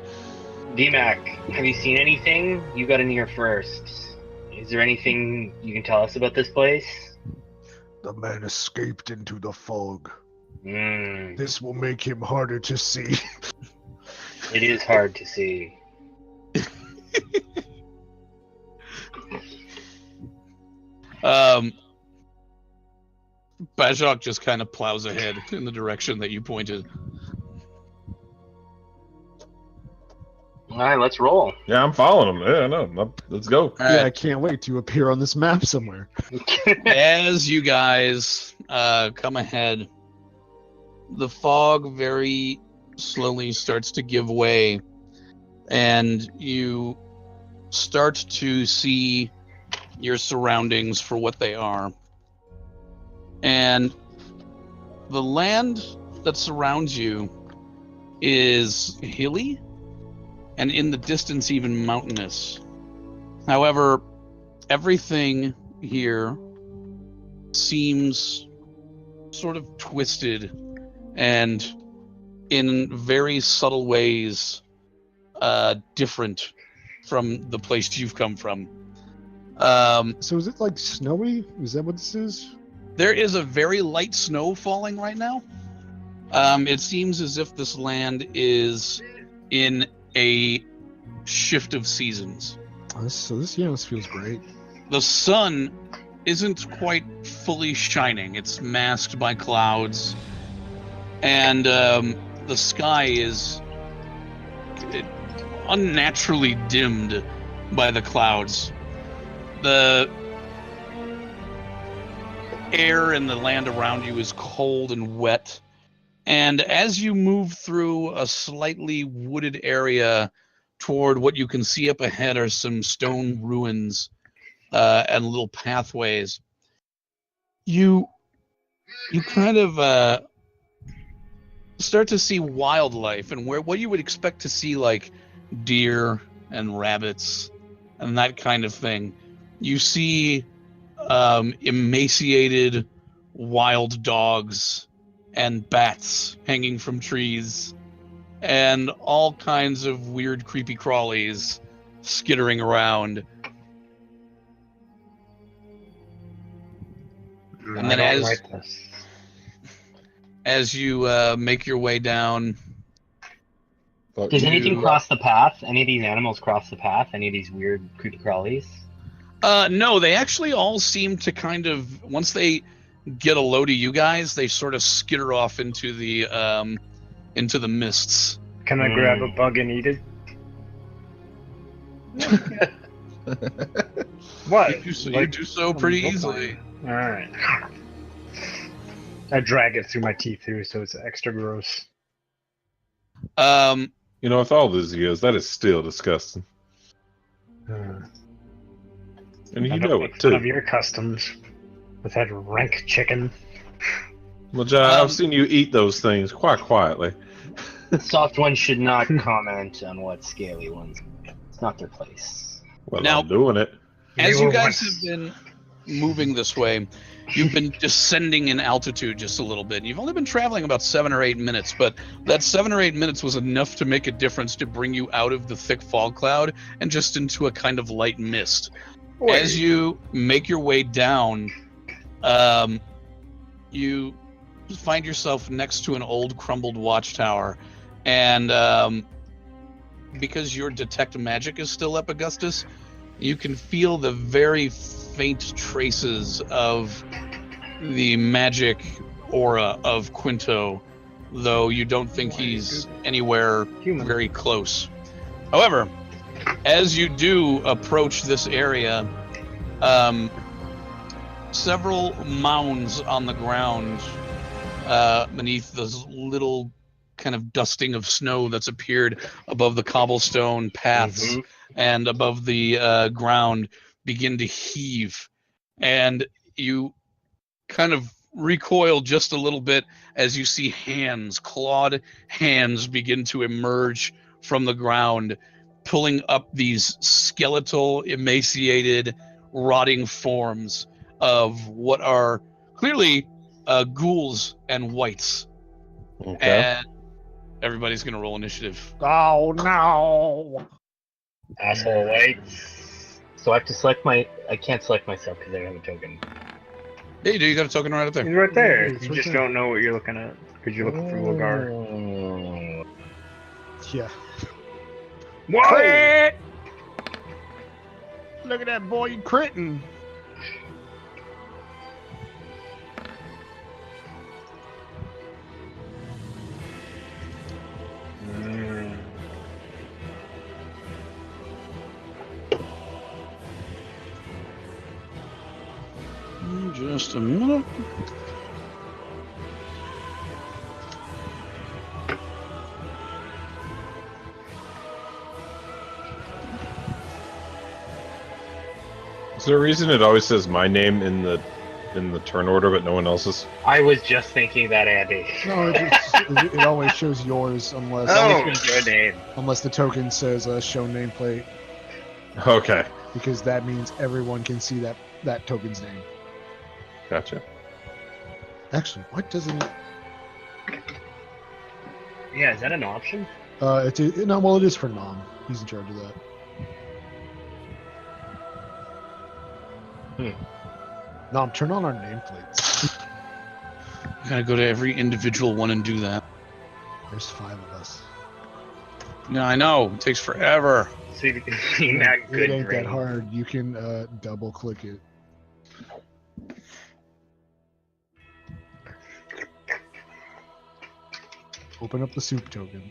DMAC, have you seen anything? You got in here first. Is there anything you can tell us about this place? The man escaped into the fog. Hmm, This will make him harder to see. it is hard to see. Bajok just kind of plows ahead in the direction that you pointed. All right, let's roll. Yeah, I'm following him. Yeah, I know. Let's go. All Yeah, I right. can't wait to appear on this map somewhere. As you guys come ahead, the fog very slowly starts to give way, and you start to see your surroundings for what they are. And the land that surrounds you is hilly, and in the distance even mountainous. However, everything here seems sort of twisted and in very subtle ways different from the place you've come from. So is it like snowy? Is that what this is? There is a very light snow falling right now. It seems as if this land is in a shift of seasons. This feels great. The sun isn't quite fully shining. It's masked by clouds. And the sky is unnaturally dimmed by the clouds. The air in the land around you is cold and wet. And as you move through a slightly wooded area toward what you can see up ahead are some stone ruins and little pathways, you kind of start to see wildlife, and what you would expect to see, like deer and rabbits and that kind of thing. You see emaciated wild dogs and bats hanging from trees and all kinds of weird creepy crawlies skittering around. And then as you make your way down, does anything cross the path? Any of these animals cross the path? Any of these weird creepy crawlies? No, they actually all seem to kind of, once they get a load of you guys, they sort of skitter off into the mists. Can I grab a bug and eat it? What? You do so pretty easily. Alright. I drag it through my teeth too, so it's extra gross. You know, with all those years, that is still disgusting. And you know it too. Of your customs with that rank chicken. Well, John, I've seen you eat those things quite quietly. Soft ones should not comment on what scaly ones. It's not their place. Well, Now- I'm doing it. As you guys have been moving this way, you've been descending in altitude just a little bit. You've only been traveling about 7 or 8 minutes, but that 7 or 8 minutes was enough to make a difference to bring you out of the thick fog cloud and just into a kind of light mist. As you make your way down, you find yourself next to an old crumbled watchtower, and because your detect magic is still up, Augustus, you can feel the very faint traces of the magic aura of Quinto, though you don't think he's anywhere very close. However, as you do approach this area, several mounds on the ground beneath this little kind of dusting of snow that's appeared above the cobblestone paths and above the ground begin to heave, and you kind of recoil just a little bit as you see clawed hands begin to emerge from the ground, pulling up these skeletal, emaciated, rotting forms of what are clearly ghouls and wights. Okay. And everybody's gonna roll initiative. Oh no! Asshole whites. So I have to select I can't select myself because I don't have a token. Yeah, you do. You got a token right up He's there. right there. It's You right just there. don't know what you're looking at because you're looking for Logar. Yeah. Whoa! Crit! Look at that boy critting. Just a minute. Is there a reason it always says my name in the turn order, but no one else's? I was just thinking that, Andy. No, it always shows yours unless Your name. unless the token says show nameplate, Okay, because that means everyone can see that token's name. gotcha. Actually, what doesn't it? Yeah, is that an option? No, well, it is for nom. He's in charge of that. Nom, turn on our nameplates. I gotta go to every individual one and do that. There's 5 of us. Yeah, I know. It takes forever. So you can see that good It ain't brain. that hard. You can double click it. Open up the soup token.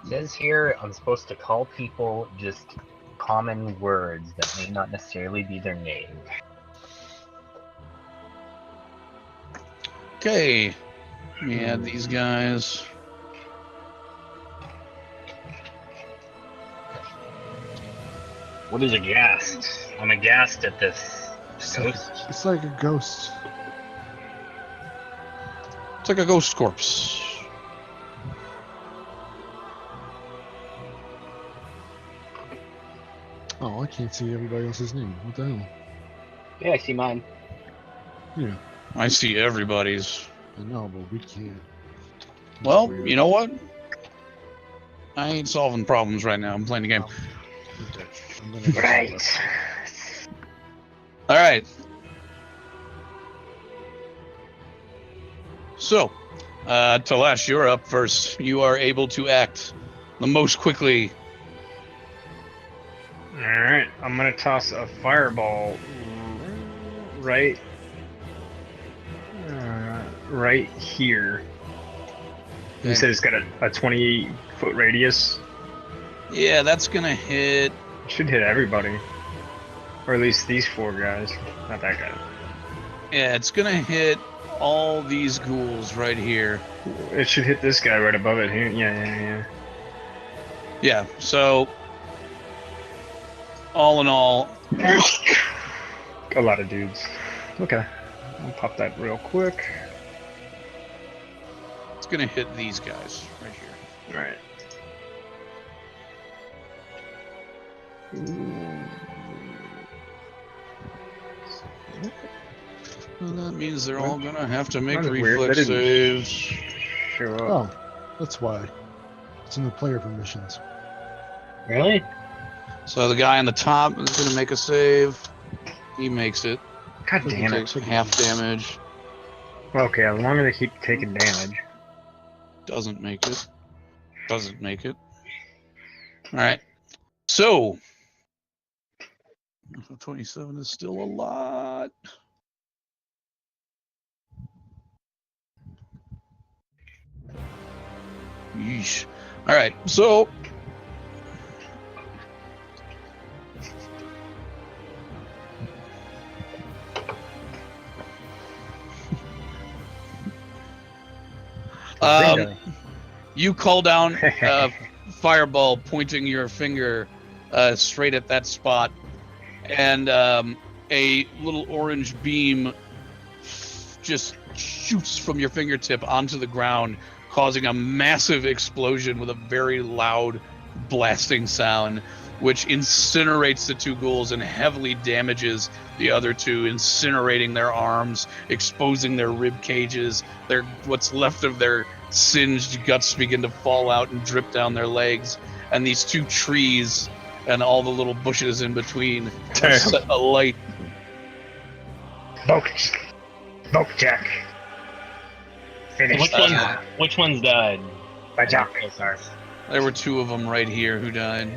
It says here I'm supposed to call people just common words that may not necessarily be their name. Okay. Let me add these guys. What is aghast? I'm aghast at this ghost. It's like a ghost. It's like a ghost corpse. Oh, I can't see everybody else's name. What the hell? Yeah, I see mine. Yeah, I see everybody's. I know, but we can't. That's Well, weird. you know what? I ain't solving problems right now. I'm playing the game. I'm gonna Right. All right. So, Talash, you're up first. You are able to act the most quickly. Alright, I'm gonna toss a fireball right right here. You Okay. said it's got a 20-foot radius. Yeah, that's gonna hit. It should hit everybody. Or at least these 4 guys. Not that guy. Yeah, it's gonna hit all these ghouls right here. It should hit this guy right above it here. Yeah. Yeah. So, all in all, A lot of dudes. Okay. I'll pop that real quick. it's gonna hit these guys right here. Alright. Well, that means they're all gonna have to make That is weird. reflex That didn't- saves. Show up. Oh, that's why. It's in the player permissions. Really? So the guy on the top is gonna make a save. He makes it. God He damn it. takes half damage. Okay, as long as they keep taking damage. Doesn't make it. Doesn't make it. All right. So 27 is still a lot. Yeesh. All right. So you call down fireball, pointing your finger straight at that spot, and a little orange beam just shoots from your fingertip onto the ground, causing a massive explosion with a very loud blasting sound, which incinerates the 2 ghouls and heavily damages the other 2, incinerating their arms, exposing their rib cages. Their what's left of their singed guts begin to fall out and drip down their legs, and these 2 trees and all the little bushes in between are set alight. Smoke Jack. Finish. Which one's died? By Jack. There were 2 of them right here who died.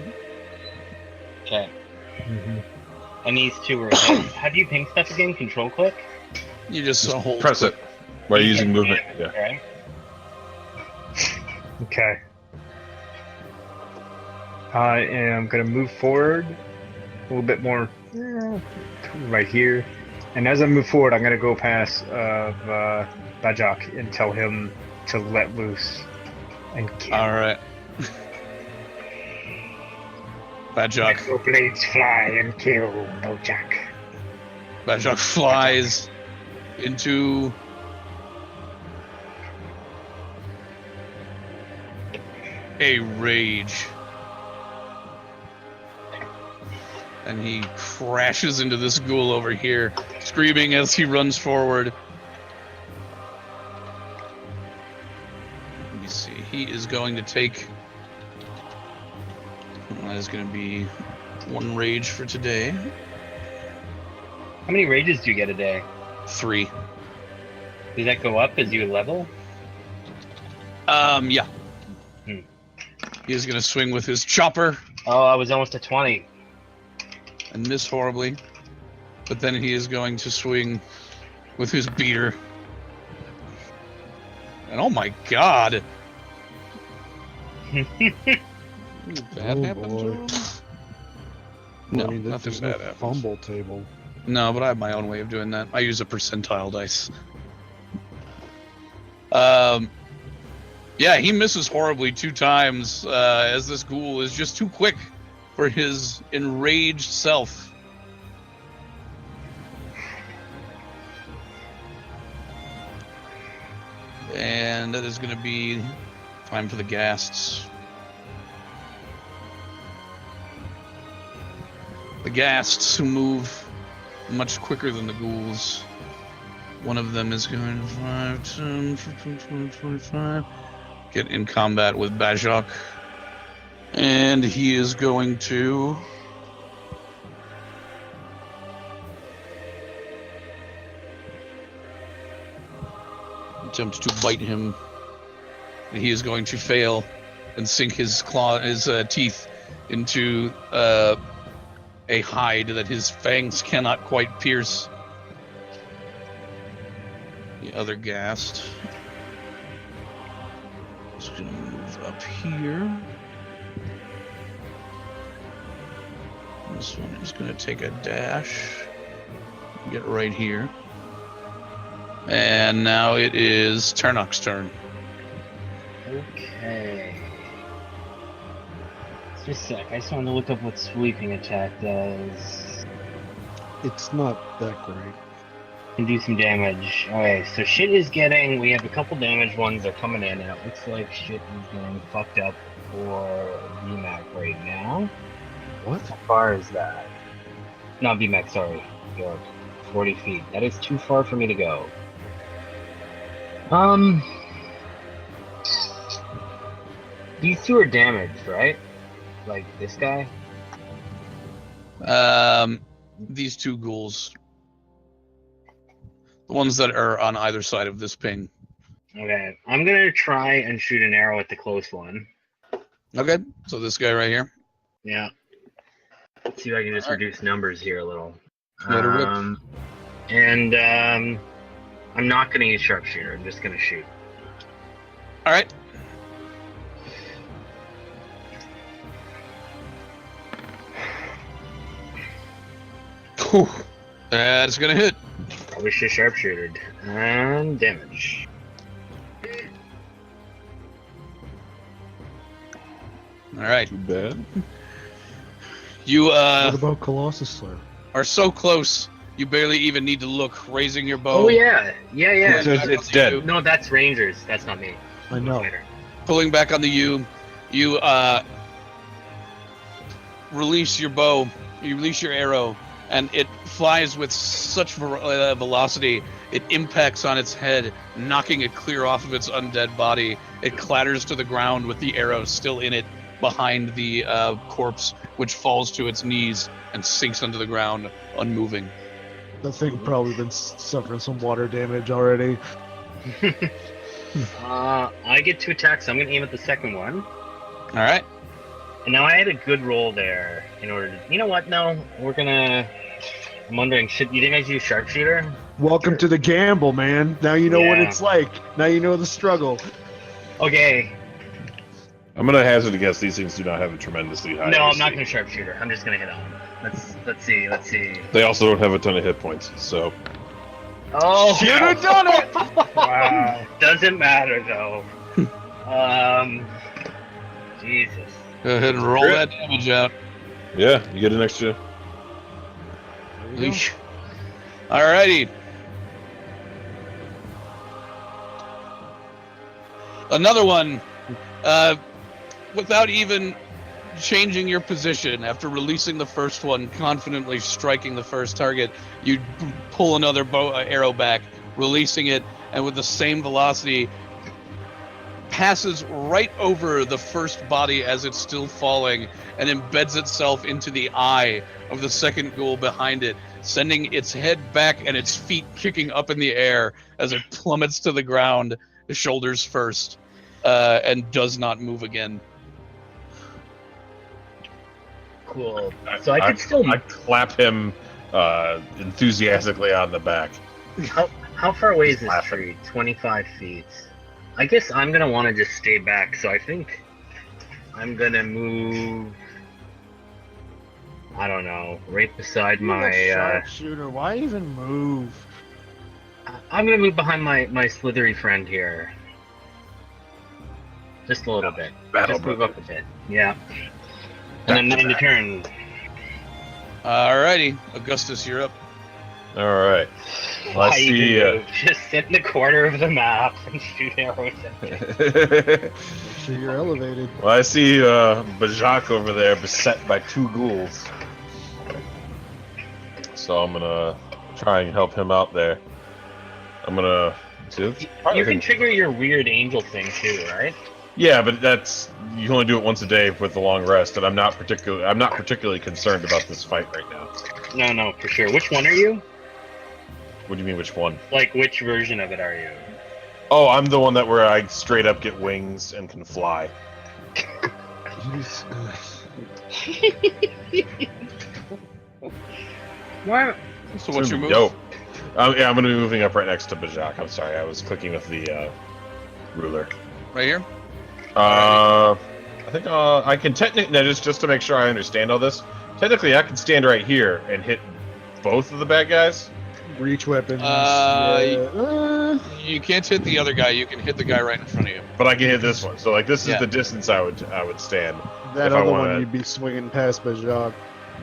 Okay. And these 2 were hit. How do you ping stuff again? Control click? You just hold. Press it by using movement. Yeah. Okay. Okay. I am gonna move forward a little bit more right here. And as I move forward, I'm gonna go past Bajak and tell him to let loose and kill. All right. Bajak. Let your blades fly and kill Bojack. Bajak flies into a rage. And he crashes into this ghoul over here, screaming as he runs forward. Let me see. He is going to take... That is going to be 1 rage for today. How many rages do you get a day? 3. Does that go up as you level? Yeah. Hmm. He is going to swing with his chopper Oh, I was almost at 20. and miss horribly. But then he is going to swing with his beater. And oh my god! Anything bad Oh, happened to boy. him? I No, mean, nothing there's bad no happens. fumble table. No, but I have my own way of doing that. I use a percentile dice. Yeah, he misses horribly 2 times as this ghoul is just too quick for his enraged self. And that is going to be time for the ghasts. The ghasts who move much quicker than the ghouls. One of them is going 5, 10, 15, 20, 25. Get in combat with Bajok. And he is going to... attempt to bite him. And he is going to fail and sink his teeth into a hide that his fangs cannot quite pierce. The other ghast is going to move up here. This one is going to take a dash. Get right here. And now it is Turnok's turn. Okay. Just a sec. I just wanted to look up what sweeping attack does. It's not that great. And do some damage. Okay, so shit is getting... We have a couple damage ones that are coming in, and it looks like shit is getting fucked up for VMAC right now. What? How far is that? Not VMAC, sorry. York. 40 feet. That is too far for me to go. These 2 are damaged, right? Like this guy? These 2 ghouls. The ones that are on either side of this ping. Okay, I'm gonna try and shoot an arrow at the close one. Okay, so this guy right here. Yeah. Let's see if I can just reduce numbers here a little. Let her rip. I'm not gonna use sharpshooter. I'm just gonna shoot. All right. Whew. That's gonna hit. I wish I sharpshootered. And damage. All right. Too bad. You What about Colossus Slayer? are so close. You barely even need to look, raising your bow. Oh yeah, yeah. It's dead. No, that's Rangers. That's not me. I know. Later. Pulling back on the U. You release your bow. You release your arrow, and it flies with such velocity. It impacts on its head, knocking it clear off of its undead body. It clatters to the ground with the arrow still in it behind the corpse, which falls to its knees and sinks under the ground, unmoving. That thing probably been suffering some water damage already. I get 2 attacks, so I'm gonna aim at the second one. All right. And now I had a good roll there in order to... You know what? No, we're gonna... I'm wondering, should you guys use sharpshooter? Welcome to the gamble, man. Now you know what Yeah. it's like. Now you know the struggle. Okay. I'm gonna hazard a guess these things do not have a tremendously high. No, I'm AC. not gonna sharpshooter. I'm just gonna hit on. Let's see. They also don't have a ton of hit points, so Oh, Should have done it. Wow. doesn't matter though. Jesus. Go ahead and roll Sure. that damage out. yeah, you get an extra. Leash. Alrighty. Another one. without even changing your position, after releasing the first one, confidently striking the first target, you pull another arrow back, releasing it, and with the same velocity, passes right over the first body as it's still falling and embeds itself into the eye of the second ghoul behind it, sending its head back and its feet kicking up in the air as it plummets to the ground, shoulders first, and does not move again. Cool. So I could still. I clap him enthusiastically on the back. How far away is this tree? 25 feet. I guess I'm gonna want to just stay back. So I think I'm gonna move. I don't know, right beside my. Sharpshooter. Why even move? I'm gonna move behind my slithery friend here. Just a little bit. Battle Just move brother. up a bit. Yeah. And then end the turn. Alrighty, Augustus, you're up. All right. Well, I see. Just sit in the corner of the map and shoot arrows at it. Make sure you're elevated. Well, I see Bajak over there beset by 2 ghouls. So I'm gonna try and help him out there. I'm gonna. You can trigger your weird angel thing too, right? Yeah, but that's you can only do it once a day with the long rest, and I'm not particularly concerned about this fight right now. No, for sure. Which one are you? What do you mean, which one? Like, which version of it are you? Oh, I'm the one where I straight up get wings and can fly. What? So what's your move? Yo. Yeah, I'm gonna be moving up right next to Bajak. I'm sorry, I was clicking with the ruler. Right here? I think I can technically, just to make sure I understand all this, technically I can stand right here and hit both of the bad guys. Reach weapons. You can't hit the other guy. You can hit the guy right in front of you. But I can hit this one. So like this is Yeah. the distance I would stand. That if I other wanna- one you'd be swinging past Bajak.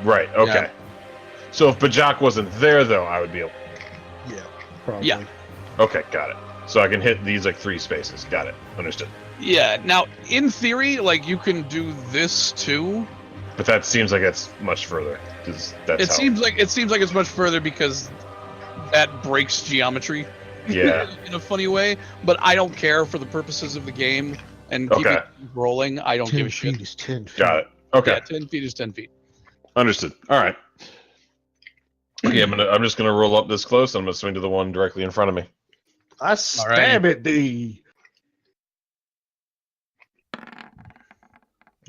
Right. Okay. Yeah. So if Bajak wasn't there though, I would be able. Yeah, probably. Yeah. Okay, got it. So I can hit these like 3 spaces. Got it. Understood. Yeah. Now, in theory, like you can do this too. But that seems like it's much further. 'Cause that's It how- seems like it's much further because that breaks geometry. Yeah. in a funny way. But I don't care for the purposes of the game and keeping Okay. it rolling. I don't 10 give a shit. feet is 10 feet. Got it. Okay. Yeah, 10 feet is 10 feet. Understood. All right. Okay, I'm just gonna roll up this close. And I'm gonna swing to the one directly in front of me. I stab at thee.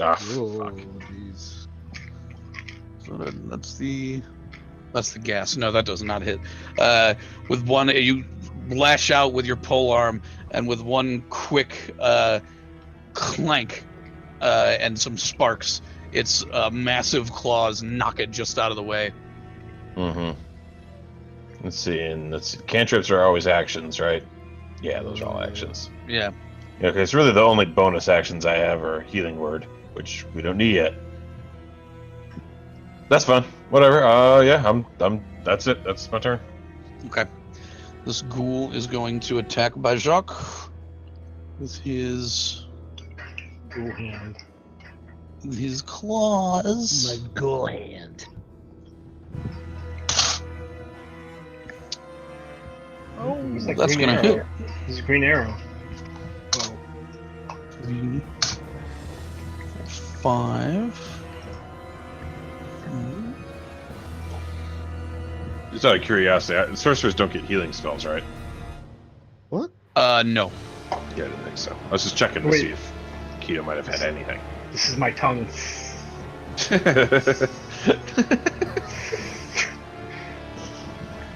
Ah, Oh, fuck. jeez. So that's the gas. No, that does not hit. With one, you lash out with your pole arm, and with one quick clank and some sparks, its massive claws knock it just out of the way. Mm-hmm. Let's see. Cantrips are always actions, right? Yeah, those are all actions. Yeah. Yeah, okay, so really the only bonus actions I have are Healing Word, which we don't need yet. That's fine. Whatever. Yeah, I'm that's it. That's my turn. Okay. This ghoul is going to attack Bajak with his claws. My ghoul hand. Oh, It's like that's green gonna arrow. hit. It's a green arrow. 3, 5. Just out of curiosity, sorcerers don't get healing spells, right? What? No. Yeah, I didn't think so. I was just checking to Wait. see if Keto might have had anything. This is my tongue.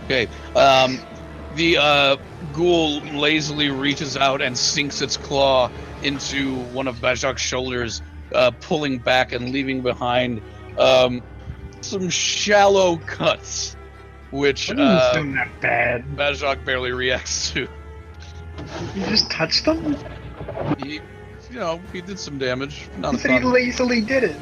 Okay. The ghoul lazily reaches out and sinks its claw into one of Bajak's shoulders, pulling back and leaving behind some shallow cuts, which It's not that bad. Bajak barely reacts to. You just touched them? He did some damage. Not a He said he ton. lazily did it.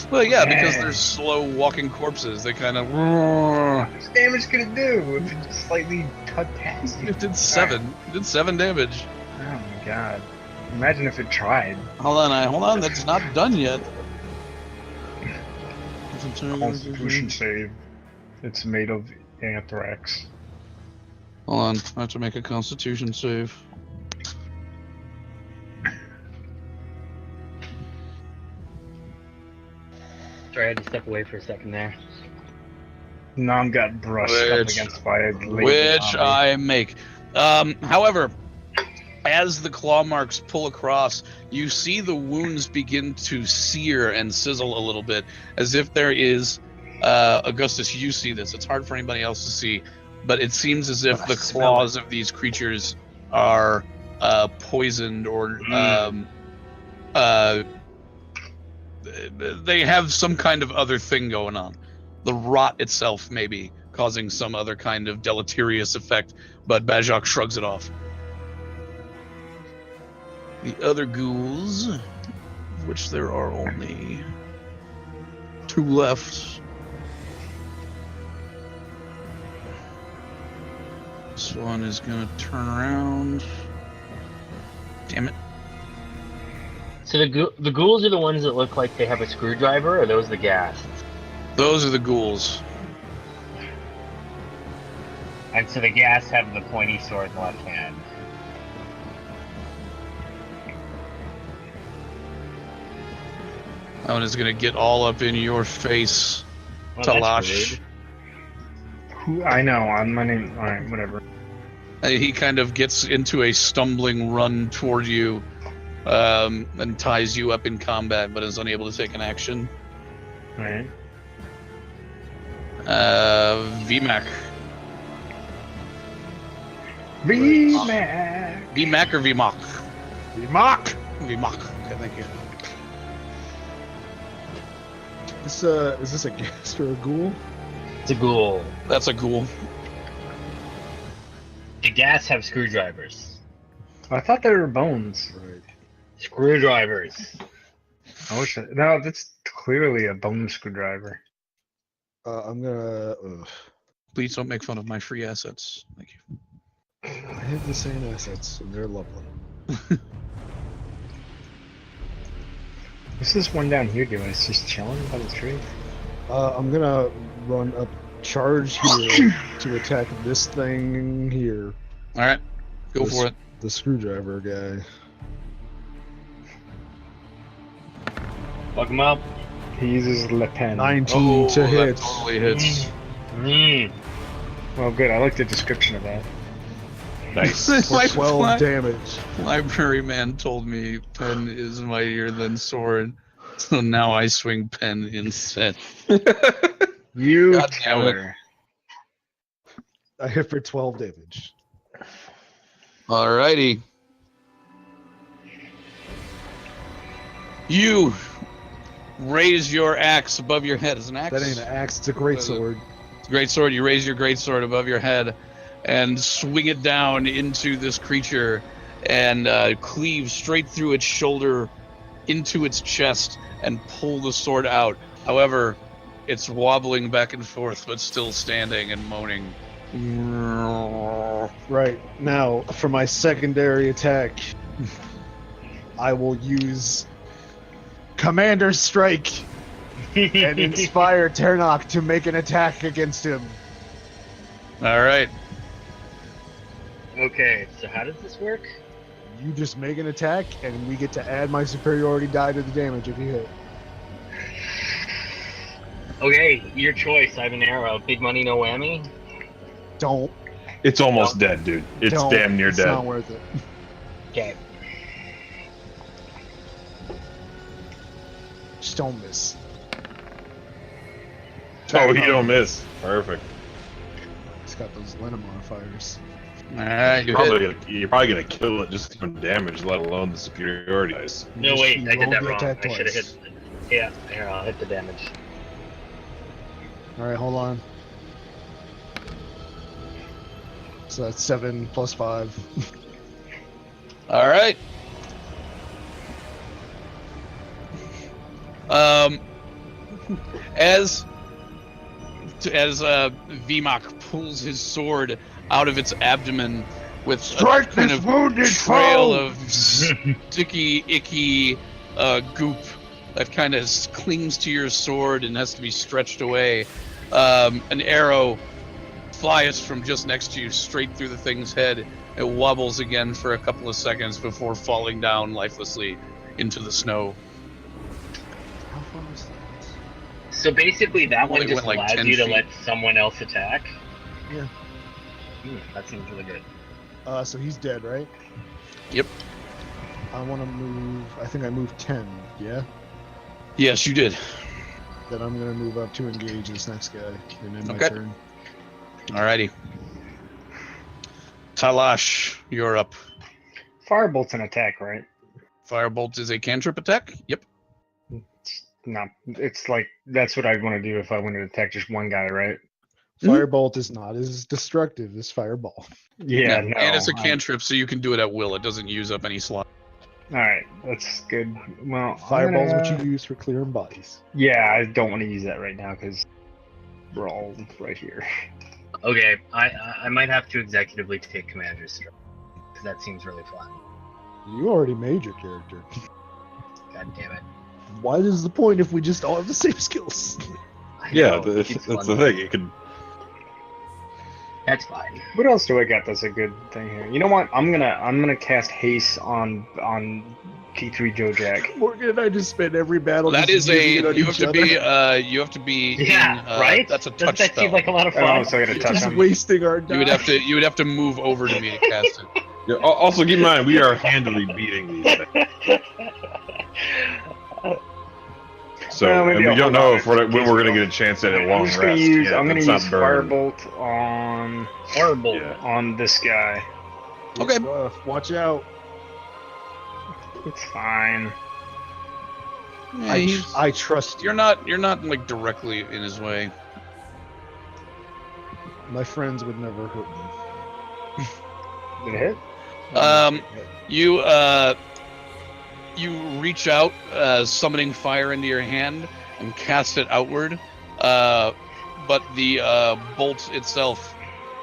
Well, yeah, because Yeah. they're slow walking corpses. They kind of. How much damage could it do if it just slightly cut past you? It did 7. It did 7 damage. Oh my god. Imagine if it tried. Hold on. That's not done yet. Constitution save. It's made of anthrax. Hold on. I have to make a Constitution save. Sorry, I had to step away for a second there. Nom got brushed up against by a lady Which zombie. I make. However, as the claw marks pull across, you see the wounds begin to sear and sizzle a little bit, as if there is. Augustus, you see this. It's hard for anybody else to see, but it seems as if the claws of these creatures are poisoned or they have some kind of other thing going on. The rot itself may be causing some other kind of deleterious effect, but Bajak shrugs it off. The other ghouls, of which there are only 2 left. This one is going to turn around. Damn it. So the ghouls are the ones that look like they have a screwdriver, or are those the ghasts? Those are the ghouls. And so the ghasts have the pointy sword in the left hand. That one is going to get all up in your face, Well, that's Talash. rude. Who I know. I'm my name. All right, whatever. He kind of gets into a stumbling run toward you and ties you up in combat, but is unable to take an action. All right. VMAC. VMAC. VMAC or VMOC? Mock. VMOC. Okay, thank you. Is this a ghast or a ghoul? It's a ghoul. That's a ghoul. The ghasts have screwdrivers. I thought they were bones. Right. Screwdrivers. I wish. No, that's clearly a bone screwdriver. I'm gonna. Please don't make fun of my free assets. Thank you. I have the same assets, and they're lovely. What's this one down here doing? It's just chilling by the tree. I'm gonna run up, charge here to attack this thing here. All right, go This- for it. The screwdriver guy. Fuck him up. He uses Le Pen. 19 to that hit. totally hits. Well, good. I like the description of that. Nice. For 12 damage. Library man told me pen is mightier than sword, so now I swing pen instead. You God damn it. killer. I hit for 12 damage. Alrighty. You raise your axe above your head. As an axe? That ain't an axe, it's a great sword. It's a great sword. You raise your great sword above your head and swing it down into this creature and cleave straight through its shoulder into its chest and pull the sword out. However, it's wobbling back and forth, but still standing and moaning. Right, now, for my secondary attack, I will use Commander's Strike and inspire Ternok to make an attack against him. All right. Okay, so how does this work? You just make an attack, and we get to add my superiority die to the damage if you hit. Okay, your choice. I have an arrow. Big money, no whammy. Don't. It's almost dead, dude. It's Don't. damn near It's dead. not worth it. Okay. Just don't miss. Oh, you don't miss. Perfect. It's got those Lennon modifiers. All right. You hit. You're probably gonna kill it just from damage, let alone the superiority dice. You No, just- wait, you I did rolled that the wrong. attack I should have twice. hit. Yeah, here, I'll hit the damage. Alright, hold on. So that's 7 plus 5. All right. As VMOC pulls his sword out of its abdomen with Strike a kind this of wounded trail foe! of sticky, icky goop that kind of clings to your sword and has to be stretched away. An arrow flies from just next to you straight through the thing's head. It wobbles again for a couple of seconds before falling down lifelessly into the snow. How far is that? So basically, that Only one just went like allows 10 you to feet. let someone else attack. Yeah. That seems really good. So he's dead, right? Yep. I want to move. I think I moved 10. Yeah. Yes, you did. Then I'm gonna move up to engage this next guy, and then my Okay. turn. Alrighty. Talash, you're up. Firebolt's an attack, right? Firebolt is a cantrip attack. Yep. No, it's like that's what I'd want to do if I wanted to attack just one guy, right? Firebolt is not as destructive as Fireball. Yeah, no. And it's a cantrip, so you can do it at will. It doesn't use up any slot. All right, that's good. Well, Fireball's what you use for clearing bodies. Yeah, I don't want to use that right now because we're all right here. Okay, I might have to executively take Commander's Stroke, because that seems really fun. You already made your character. God damn it. What is the point if we just all have the same skills? I Yeah, know, that's it's the fun. thing. You could. That's fine. What else do I got that's a good thing here? You know what? I'm gonna cast haste on T3 Joe Jack. Morgan and I just spend every battle. That just is using it on you have each to other. be you have to be Yeah, in, right? That's a Doesn't touch that spell. seem like a lot of fun? Oh, so I gotta touch Just him. wasting our die. You would have to move over to me to cast it. Yeah, also, keep in mind we are handily beating these things. So Well, and maybe we I'll don't hold know on if when in case we're we gonna don't. get a chance at a I'm long just gonna rest. use Yeah, I'm gonna it's use not burn. Firebolt on Horrible. Yeah. on this guy. Okay. Watch out. It's fine. Yeah, he's- I trust you. you're not like directly in his way. My friends would never hurt me. Did it hit? You reach out, summoning fire into your hand and cast it outward. But the bolt itself,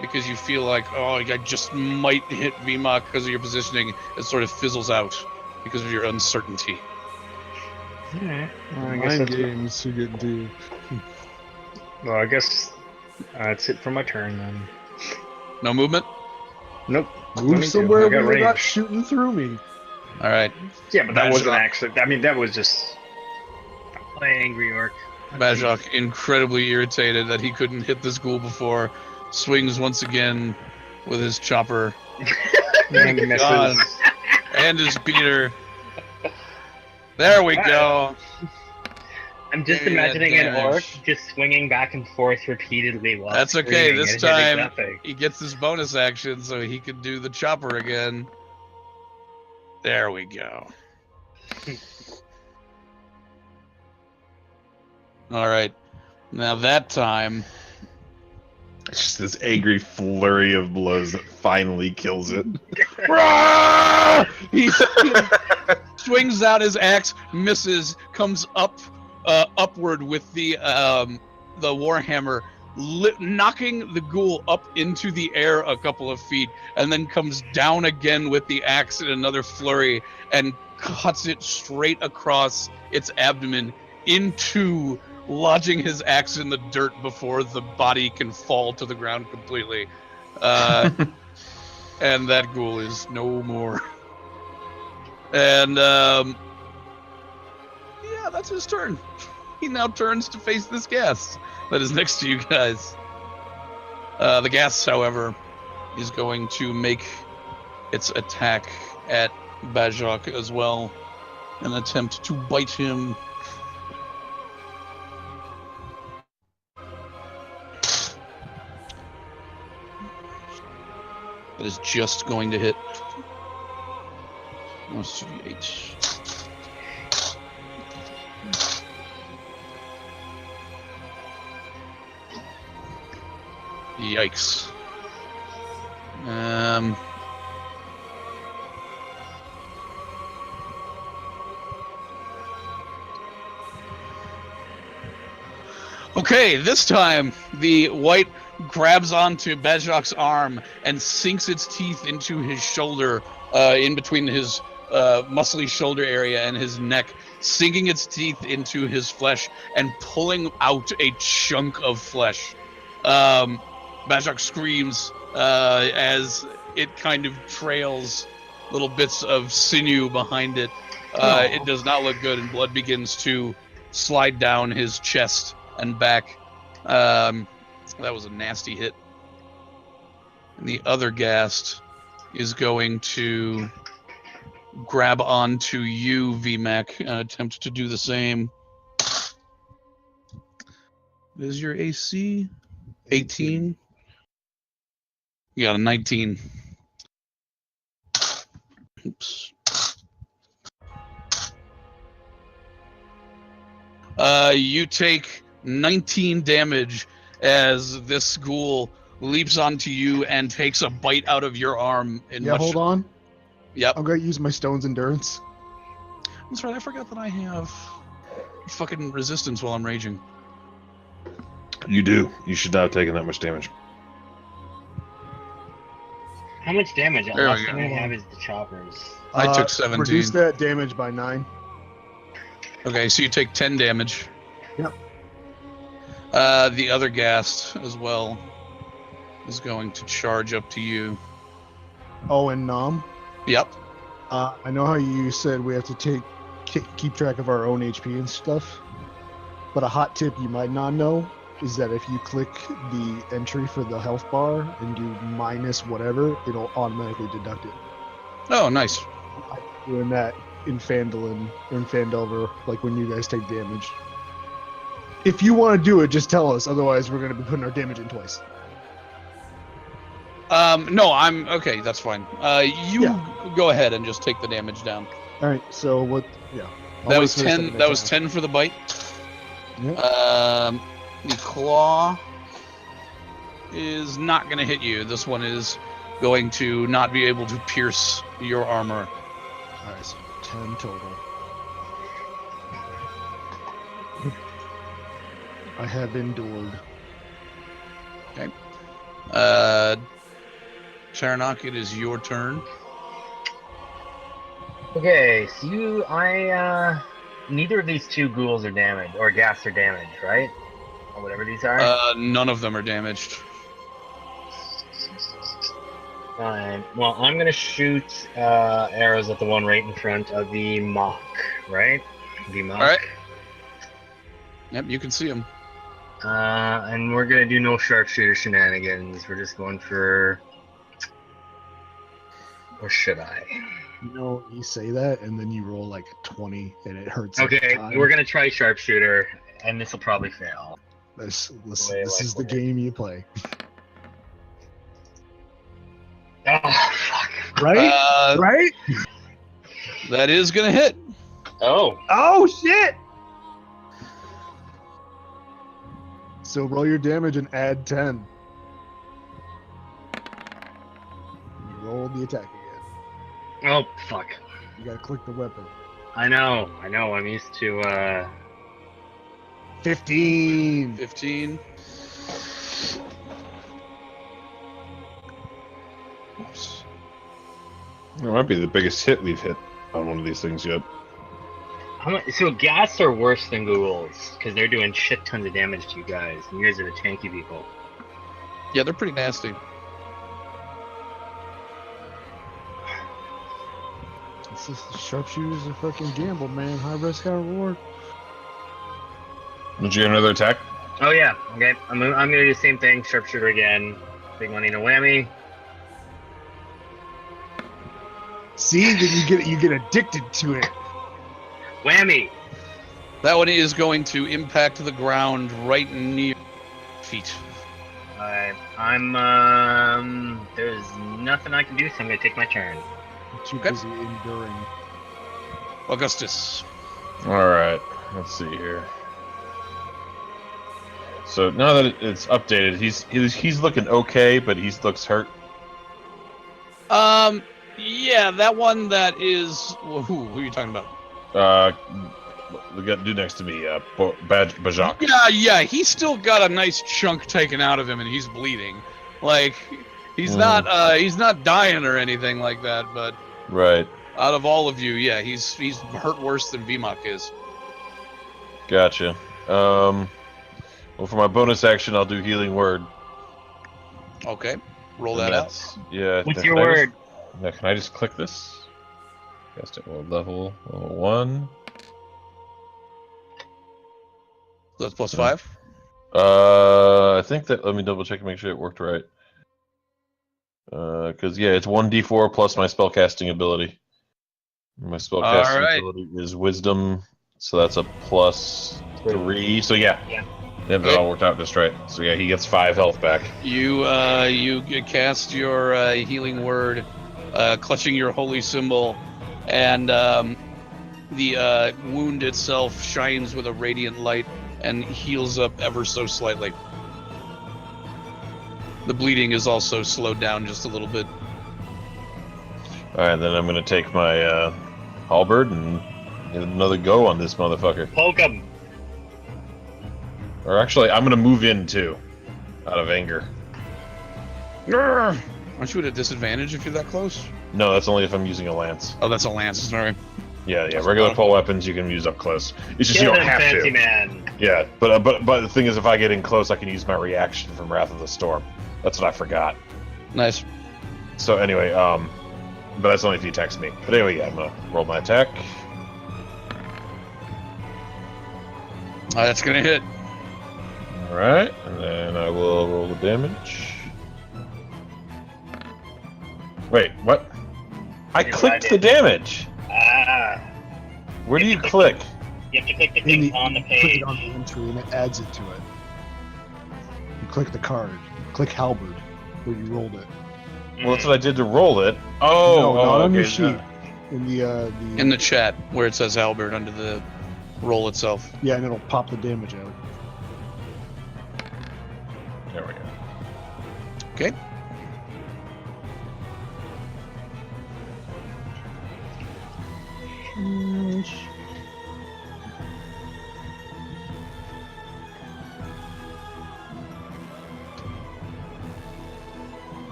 because you feel like, oh, I just might hit Vima because of your positioning, it sort of fizzles out because of your uncertainty. Alright. Well, I guess Mind that's games you get to. well, I guess that's it for my turn then. No movement? Nope. Let Move me somewhere I got where you're not range. shooting through me. All right. Yeah, but that Bajok. wasn't actually. I mean, that was just. Play Angry Orc. Bajok, incredibly irritated that he couldn't hit this ghoul before, swings once again with his chopper And misses. God. and his beater. There we go. I'm just Yeah, imagining an damage. orc just swinging back and forth repeatedly while That's okay, screaming this and hitting time- nothing. He gets his bonus action so he can do the chopper again. There we go. All right. Now that time, It's just this angry flurry of blows that finally kills it. he swings out his axe, misses, comes up, upward with the warhammer, knocking the ghoul up into the air a couple of feet, and then comes down again with the axe in another flurry and cuts it straight across its abdomen into lodging his axe in the dirt before the body can fall to the ground completely. And that ghoul is no more. And yeah, that's his turn. He now turns to face this gas that is next to you guys. The gas, however, is going to make its attack at Bajok as well, an attempt to bite him. That is just going to hit. That's 2d8. Yikes. Okay, this time the white grabs onto Bajok's arm and sinks its teeth into his shoulder, in between his muscly shoulder area and his neck, sinking its teeth into his flesh and pulling out a chunk of flesh. Bajok screams as it kind of trails little bits of sinew behind it. It does not look good, and blood begins to slide down his chest and back. That was a nasty hit. And the other ghast is going to grab onto you, VMAC, and attempt to do the same. What is your AC? 18? You got a 19. Oops. You take 19 damage as this ghoul leaps onto you and takes a bite out of your arm. Hold on. Yep. I'm gonna use my Stone's Endurance. That's right, I forgot that I have fucking resistance while I'm raging. You do. You should not have taken that much damage. How much damage? The There we last go. thing I have is the choppers. I took 17. Reduce that damage by 9. Okay, so you take 10 damage. Yep. The other ghast as well is going to charge up to you. Oh, and Nom. Yep. I know how you said we have to keep track of our own HP and stuff, but a hot tip you might not know is that if you click the entry for the health bar and do minus whatever, it'll automatically deduct it. Oh, nice. I'm doing that in Phandalin or in Phandelver, like when you guys take damage. If you want to do it, just tell us. Otherwise, we're going to be putting our damage in twice. No, I'm okay. That's fine. Go ahead and just take the damage down. All right. So what? Yeah. That was 10. That was 10 for the bite. Yep. The claw is not going to hit you. This one is going to not be able to pierce your armor. All right. So 10 total. I have endured. Okay. Charanok, it is your turn. Okay, so neither of these two ghouls are damaged, or gas are damaged, right? Or whatever these are. None of them are damaged. Fine. Well, I'm gonna shoot arrows at the one right in front of the mock, right? The mock. All right. Yep, you can see him. And we're gonna do no sharpshooter shenanigans. We're just going for. Or should I? You know, you say that, and then you roll like a 20, and it hurts. Okay, we're gonna try sharpshooter, and this will probably fail. This Wait, is the game you play, Oh fuck! right? Right? That is gonna hit. Oh, Oh shit! So roll your damage and add 10. You roll the attack again. oh fuck! You gotta click the weapon. I know. I'm used to. 15. 15. Oops. It might be the biggest hit we've hit on one of these things yet. So gas are worse than ghouls because they're doing shit tons of damage to you guys, and you guys are the tanky people. Yeah, they're pretty nasty. It's just sharpshooters a fucking gamble, man. High risk, high reward. Did you get another attack? Oh yeah. Okay. I'm gonna do the same thing. Sharpshooter again. Big money, no whammy. See, then you get addicted to it. Whammy. That one is going to impact the ground right near feet. Alright. There's nothing I can do, so I'm gonna take my turn. I'm too Okay. busy enduring. Augustus. All right. Let's see here. So now that it's updated, he's looking okay, but he looks hurt. Yeah, that one that is. Who are you talking about? the dude next to me, Bajak. Yeah, he's still got a nice chunk taken out of him, and he's bleeding. Like, he's not dying or anything like that. But Right. out of all of you, yeah, he's hurt worse than VMOC is. Gotcha. Well, for my bonus action, I'll do healing word. Okay, roll that out. Yeah. What's can your I word? Can I just click this? Cast it level 1. So that's +5. I think that. Let me double check and make sure it worked right. Because it's 1d4 plus my spellcasting ability. My spellcasting ability is Wisdom, so that's a +3. So yeah. That all worked out just right. So yeah, he gets 5 health back. You cast your healing word, clutching your holy symbol, and the wound itself shines with a radiant light and heals up ever so slightly. The bleeding is also slowed down just a little bit. All right, then I'm gonna take my halberd and get another go on this motherfucker. Poke him. Or actually, I'm gonna move in too, out of anger. Aren't you at a disadvantage if you're that close? No, that's only if I'm using a lance. Oh, that's a lance. Sorry. Yeah. Regular pole weapons you can use up close. It's just Kill you don't him, have fancy to. man. Yeah, but the thing is, if I get in close, I can use my reaction from Wrath of the Storm. That's what I forgot. Nice. So anyway, but that's only if you text me. But anyway, yeah, I'm gonna roll my attack. That's gonna hit. All right, and then I will roll the damage. Wait, what? I clicked the damage. Where do you click? You have to click the thing on the Click page. it on the entry and it adds it to it. You click the card. Click Halberd, where you rolled it. Well, that's what I did to roll it. Oh, no, not on your okay, sheet. In the chat where it says Halberd under the roll itself. Yeah, and it'll pop the damage out. There we go. Okay.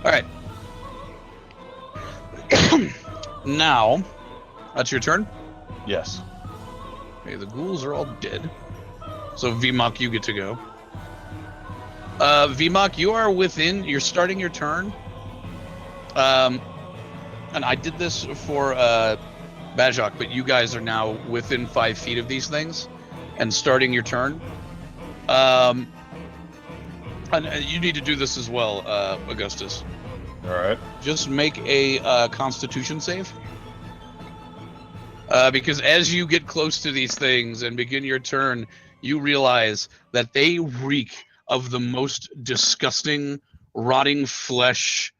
All right. Now, that's your turn? Yes. Okay, the ghouls are all dead. So VMOC, you get to go. VMOC, you are you're starting your turn. And I did this for Bajak, but you guys are now within 5 feet of these things and starting your turn. And you need to do this as well, Augustus. All right. Just make a Constitution save. Because as you get close to these things and begin your turn, you realize that they reek of the most disgusting, rotting flesh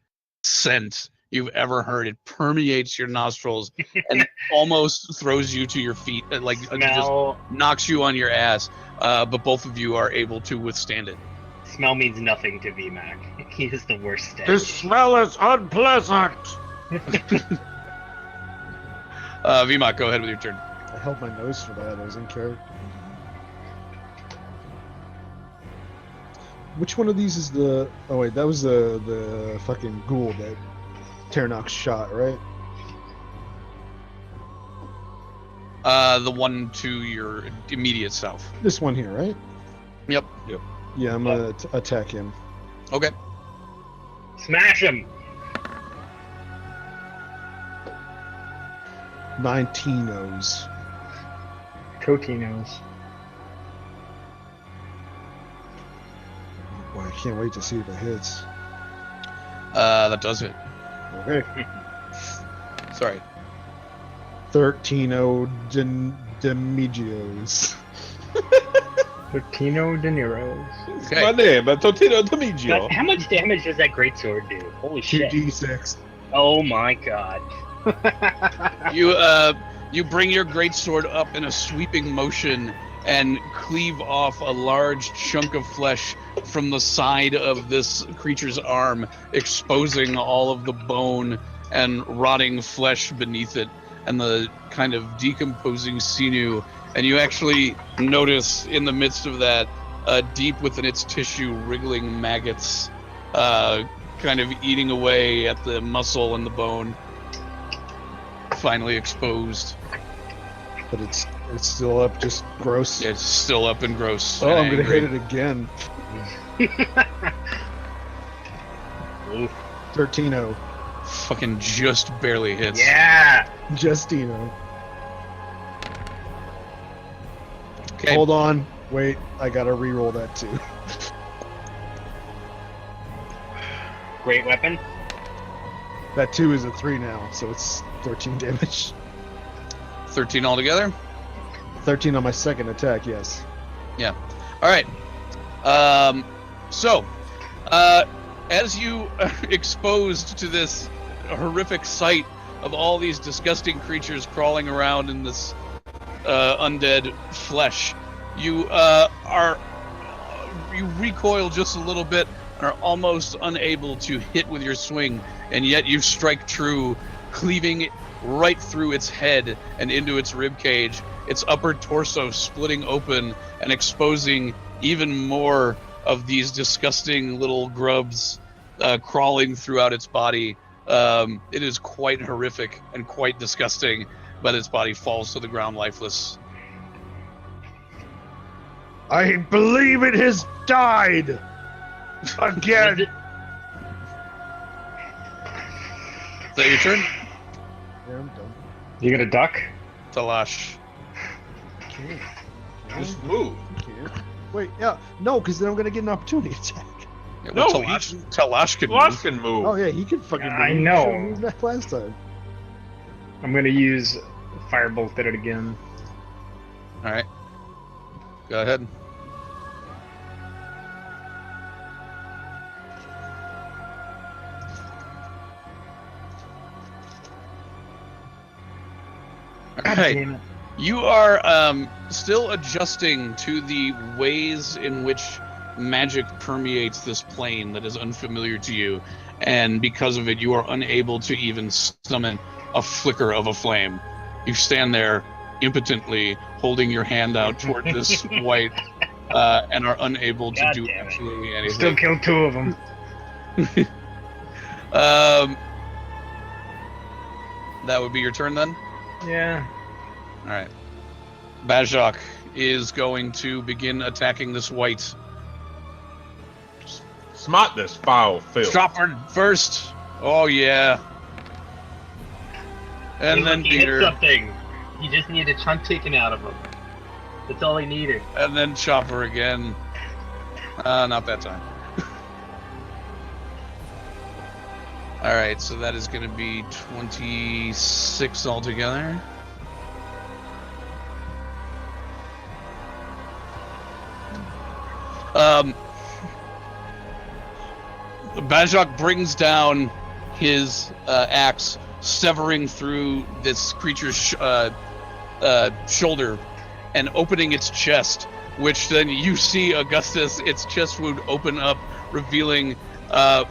scent you've ever heard. It permeates your nostrils and almost throws you to your feet, just knocks you on your ass. But both of you are able to withstand it. Smell means nothing to VMAC. He is the worst stench. This smell is unpleasant. VMOC, go ahead with your turn. I held my nose for that. I was in character. Which one of these is the? Oh wait, that was the fucking ghoul that Ternox shot, right? The one to your immediate south. This one here, right? Yep. Yeah, I'm gonna attack him. Okay. Smash him. 19-os. Totinos. Boy, I can't wait to see if it hits. That does hit. Okay. Sorry. 13-o Demigios. Totino De Niro's. Okay. My name, Totino Demigio. But how much damage does that greatsword do? Holy shit. 2d6. Oh my god. You bring your greatsword up in a sweeping motion and cleave off a large chunk of flesh from the side of this creature's arm, exposing all of the bone and rotting flesh beneath it. and the kind of decomposing sinew, and you actually notice in the midst of that, deep within its tissue, wriggling maggots, kind of eating away at the muscle and the bone, finally exposed. But it's still up, just gross. Yeah, it's still up and gross. Oh, and I'm gonna angry. hit it again. Oof. 13-0. Fucking just barely hits. Yeah. Justino. Okay. Hold on. Wait, I gotta re-roll that too. Great weapon. That 2 is a 3 now, so it's 13 damage. 13 altogether. 13 on my second attack, yes. Yeah. All right. So, as you are exposed to this horrific sight of all these disgusting creatures crawling around in this undead flesh, you you recoil just a little bit and are almost unable to hit with your swing, and yet you strike true, cleaving right through its head and into its rib cage, its upper torso splitting open and exposing even more of these disgusting little grubs crawling throughout its body. It is quite horrific and quite disgusting, but its body falls to the ground lifeless. I believe it has died again. Is that your turn? Yeah, I'm done. You gonna duck? Talash. Can't. Just move. Can't. Wait, yeah. No, because then I'm gonna get an opportunity attack. Yeah, No, well, Talash could Flush move. can move. Oh, yeah, he can fucking I move. know. Should've moved that last time. I'm gonna use Firebolt at it again. All right. Go ahead. All right. Damn it. You are still adjusting to the ways in which magic permeates this plane that is unfamiliar to you, and because of it, you are unable to even summon a flicker of a flame. You stand there impotently, holding your hand out toward this white, and are unable to God do damn it. absolutely Still anything. killed 2 of them. That would be your turn then? Yeah. All right. Bajak is going to begin attacking this white. Smite this foul filth. Chopper first. Oh yeah. And Hey, then look, he hit Peter. something. He just needed a chunk taken out of him. That's all he needed. And then Chopper again. Not that time. All right, so that is going to be 26 altogether. Bajak brings down his axe, severing through this creature's shoulder and opening its chest, which then you see Augustus, its chest wound open up, revealing,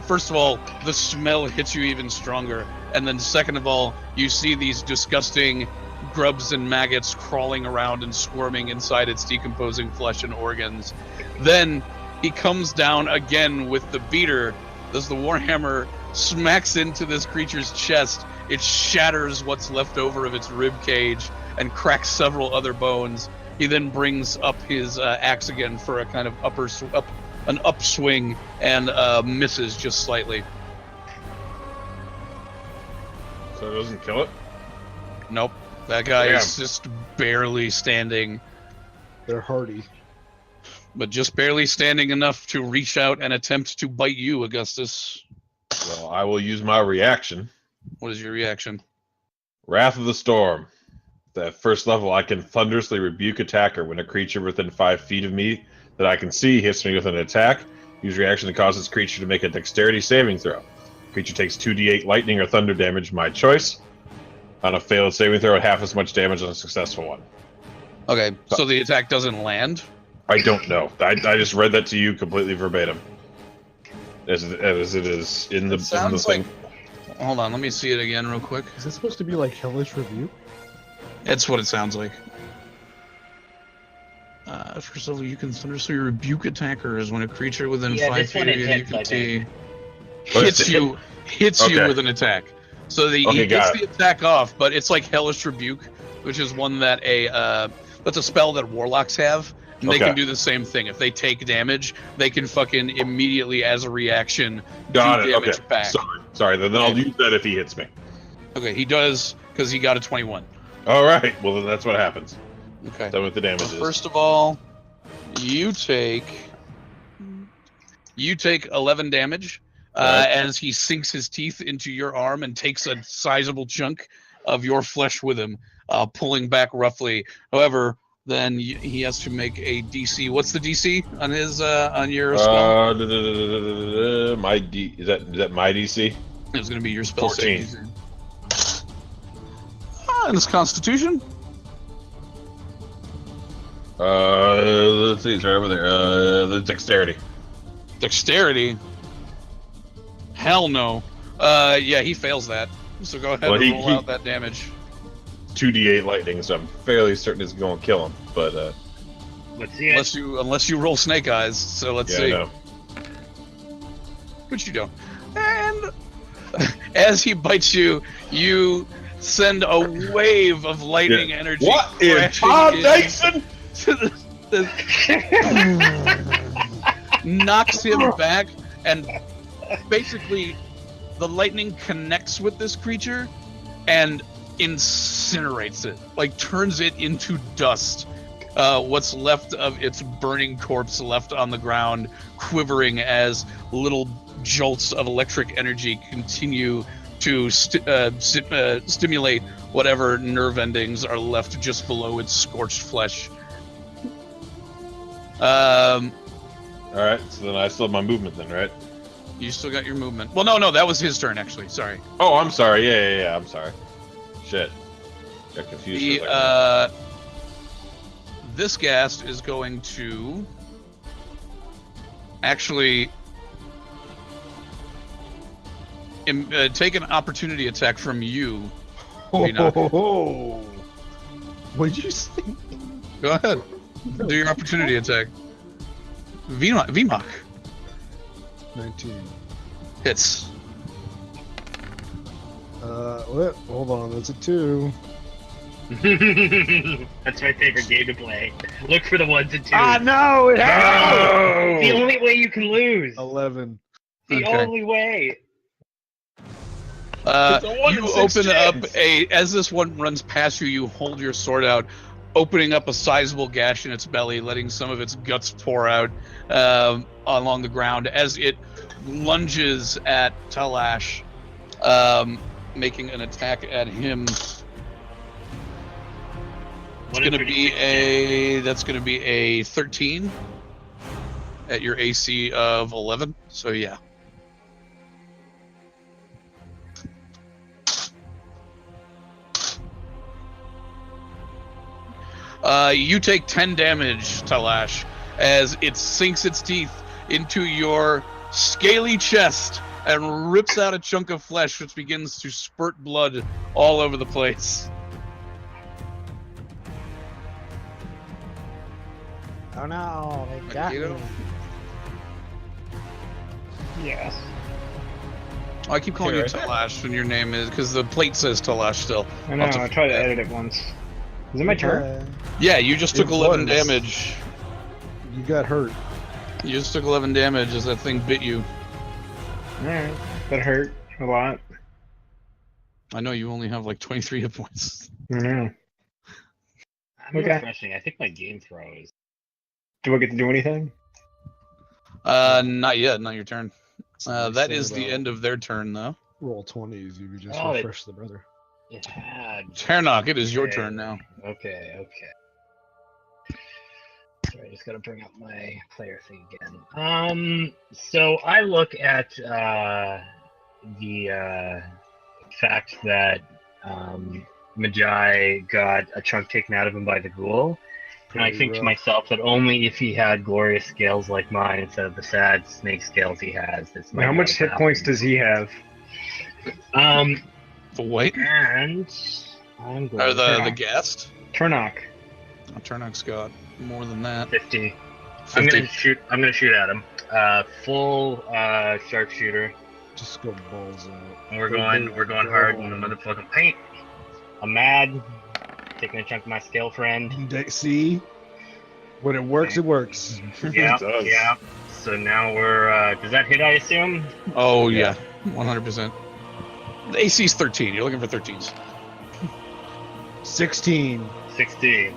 first of all, the smell hits you even stronger, and then second of all, you see these disgusting grubs and maggots crawling around and squirming inside its decomposing flesh and organs. Then he comes down again with the beater as the Warhammer smacks into this creature's chest. It shatters what's left over of its rib cage and cracks several other bones. He then brings up his axe again for a kind of an upswing and misses just slightly. So it doesn't kill it? Nope. That guy Damn. is just barely standing, They're hardy. but just barely standing enough to reach out and attempt to bite you, Augustus. Well, I will use my reaction. What is your reaction? Wrath of the Storm. At first level, I can thunderously rebuke attacker when a creature within 5 feet of me that I can see hits me with an attack. Use reaction to cause this creature to make a dexterity saving throw. Creature takes 2d8 lightning or thunder damage, my choice. On a failed saving throw, half as much damage on a successful one. Okay, so the attack doesn't land? I don't know. I just read that to you completely verbatim. As it is in the It sounds thing. Hold on, let me see it again real quick. Is this supposed to be like Hellish Rebuke? That's what it sounds like. First of all, you can thunderously rebuke attackers when a creature within 5 this one feet of is you hit, can I see think. hits you Okay. with an attack. So he Okay, gets got the attack off, but it's like Hellish Rebuke, which is one that that's a spell that warlocks have, and they Okay. can do the same thing. If they take damage, they can fucking immediately, as a reaction, Got do it. damage Okay. back. Sorry. Then I'll use that if he hits me. Okay, he does because he got a 21. All right. Well, then that's what happens. Okay. Tell me what the damage So is. first of all, you take 11 damage Right. as he sinks his teeth into your arm and takes a sizable chunk of your flesh with him, pulling back roughly. However, then he has to make a DC. What's the DC on his on your spell? My D is that my DC? It's going to be your spell 14. save DC. And his Constitution. Let's see, it's right over there. The dexterity. Dexterity. Hell no. Yeah, he fails that. So go ahead Well, and roll out that damage. 2d8 lightning, so I'm fairly certain it's going to kill him. But Let's see it. Unless you roll snake eyes. So let's see. no. Which you don't. And as he bites you, you send a wave of lightning energy. What is crashing Tom in Dyson? to knocks him back, and basically the lightning connects with this creature and incinerates it, like turns it into dust. What's left of its burning corpse left on the ground, quivering as little jolts of electric energy continue to stimulate whatever nerve endings are left just below its scorched flesh. All right, so then I still have my movement then, right? You still got your movement. Well, no, that was his turn, actually. Sorry. Oh, I'm sorry. Yeah. I'm sorry. Shit. Got confused. for a second. This ghast is going to actually take an opportunity attack from you. Oh, what'd you say? Go ahead. Do your opportunity attack. VMOC 19. hits. What? Hold on, that's a 2. That's my favorite game to play. Look for the 1s and 2s. No, it It's the only way you can lose. 11. The Okay. only way. You open up as this one runs past you, you hold your sword out, opening up a sizable gash in its belly, letting some of its guts pour out along the ground as it lunges at Talash, making an attack at him. That's going to be a 13 at your AC of 11. So yeah. You take 10 damage, Talash, as it sinks its teeth into your scaly chest and rips out a chunk of flesh, which begins to spurt blood all over the place. Oh no, they got me. Akito? Yes. Oh, I keep calling you right. Talash when your name is, because the plate says Talash still. I know, I tried to edit it once. Is it my turn? Yeah, you just took It 11 was. damage. You got hurt. You just took 11 damage as that thing bit you. Alright. That hurt a lot. I know you only have like 23 hit points. I know. I'm Okay. refreshing. I think my game froze. Do I get to do anything? Not yet, not your turn. That Say is the about end of their turn, though. Roll 20s. You could just Oh, it- refresh the brother. It had. Ternok, it is your Okay. turn now. Okay. Sorry, I just gotta bring up my player thing again. So I look at the fact that Majai got a chunk taken out of him by the ghoul, and I Pretty think to rough. myself that only if he had glorious scales like mine instead of the sad snake scales he has, this might How not much have hit points happened. does he have? The white? And I'm Or going the guest? Turnock. Oh, Turnok's got more than that. 50. 50. I'm gonna shoot at him. Full sharpshooter. Just go balls out. And we're going hard in the motherfucking paint. I'm mad. Taking a chunk of my skill, friend. See? When it works, it works. Yeah, It does. yeah. So now we're. Does that hit? I assume. Oh yeah, 100%. The AC's 13. You're looking for 13s. 16. 16.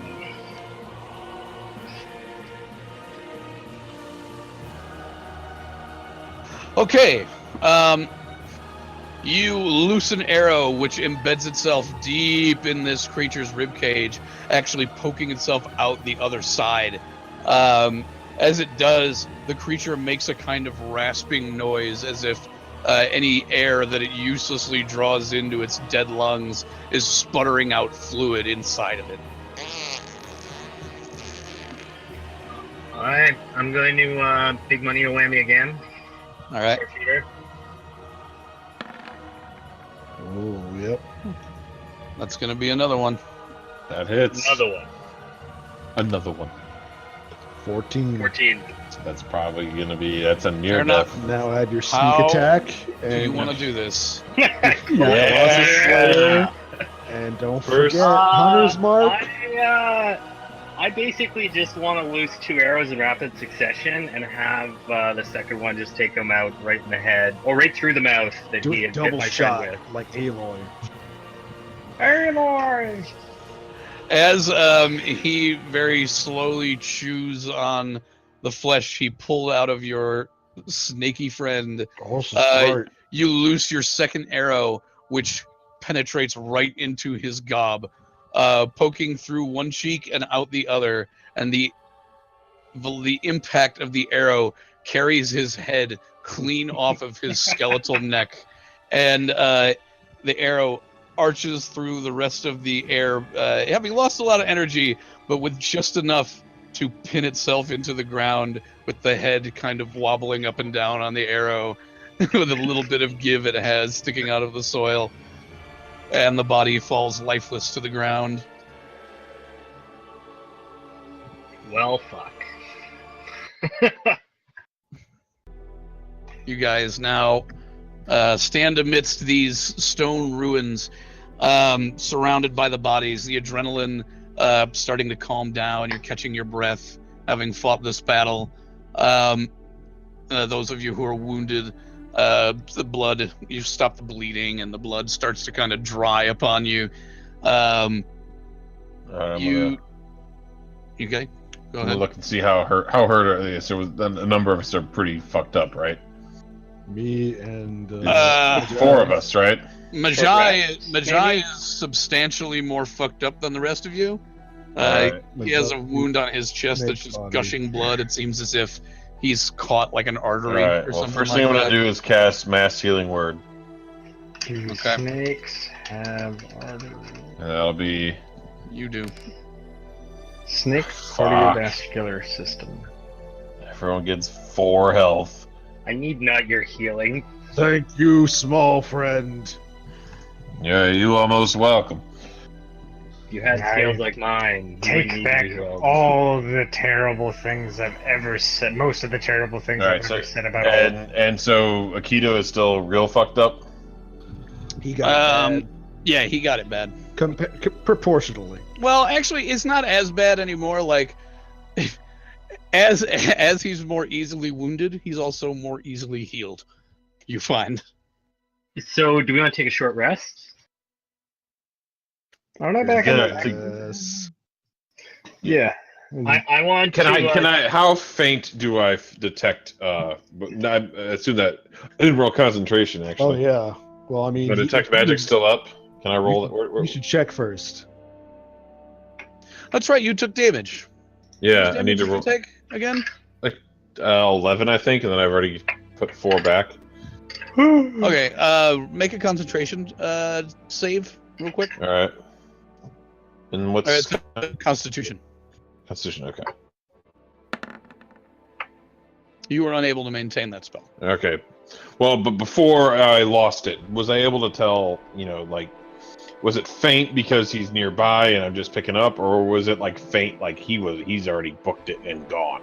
Okay. You loose an arrow which embeds itself deep in this creature's ribcage, actually poking itself out the other side. As it does, the creature makes a kind of rasping noise as if any air that it uselessly draws into its dead lungs is sputtering out fluid inside of it. Alright, I'm going to big money or whammy again. All right. Sharpshooter. Oh, yep. That's going to be another one. That hits. Another one. Another one. 14. 14. So that's probably going to be, that's a near Fair enough. death. Now add your sneak How attack. Do And you want to do this? Yeah. And don't First- forget Hunter's Mark. I basically just want to loose 2 arrows in rapid succession and have the second one just take him out right in the head, or right through the mouth that Do he a had hit double my shot friend with. like Aloy. Aloy! As he very slowly chews on the flesh he pulled out of your snaky friend, Also smart. You loose your second arrow, which penetrates right into his gob, poking through one cheek and out the other, and the impact of the arrow carries his head clean off of his skeletal neck, and the arrow arches through the rest of the air, having lost a lot of energy, but with just enough to pin itself into the ground, with the head kind of wobbling up and down on the arrow, with a little bit of give it has sticking out of the soil, and the body falls lifeless to the ground. Well, fuck. You guys now stand amidst these stone ruins, surrounded by the bodies, the adrenaline starting to calm down. You're catching your breath, having fought this battle. Those of you who are wounded, the blood, you stop the bleeding, and the blood starts to kind of dry upon you. You okay? Go I'm ahead. gonna look and see how hurt are they. So a number of us are pretty fucked up, right? Me and 4 of us, right? Majai is substantially more fucked up than the rest of you. Alright. He has a wound on his chest that's just gushing blood. It seems as if he's caught like an artery Alright, or well, something first like thing I'm that. gonna do is cast Mass Healing Word. Okay. Snakes have arteries. And that'll be... You do. Snake Fuck. cardiovascular system. Everyone gets 4 health. I need not your healing. Thank you, small friend. Yeah, you are most welcome. You had I skills like mine. You Take need back healed. all the terrible things I've ever said. Most of the terrible things Alright, I've so ever said about all of it. and so Akito is still real fucked up. He got Yeah, he got it bad. proportionally. Well, actually, it's not as bad anymore. Like, as he's more easily wounded, he's also more easily healed. You find. So, do we want to take a short rest? I'm not back in Yeah, the... Yes. Yeah. I want Can to. I? How faint do I detect? But I assume that I didn't roll concentration Oh actually. yeah. Well, I mean, But detect magic's still up. Can I roll it? You should check first. That's right. You took damage. Yeah, What I need to damage roll did you take again. 11, I think, and then I've already put 4 back. Okay. Make a concentration save real quick. All right. And what's Constitution. Constitution? Okay. You were unable to maintain that spell. Okay. Well, but before I lost it, was I able to tell, like, Was it faint because he's nearby and I'm just picking up, or was it like faint like he's already booked it and gone?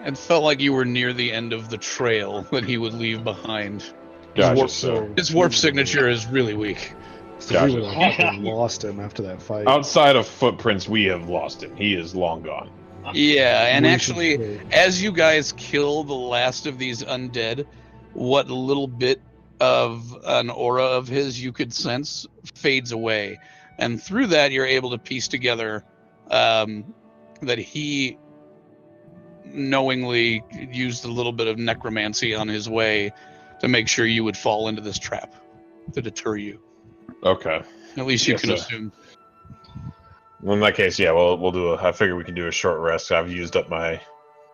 It felt like you were near the end of the trail that he would leave behind. Gotcha. His warp signature is really weak. So we would have fucking lost him after that fight. Outside of footprints, we have lost him. He is long gone. Yeah, and actually, as you guys kill the last of these undead, what little bit of an aura of his you could sense fades away. And through that, you're able to piece together that he knowingly used a little bit of necromancy on his way to make sure you would fall into this trap to deter you. Okay. At least you can assume. Well, in that case, yeah, we'll do I figure we can do a short rest. I've used up my...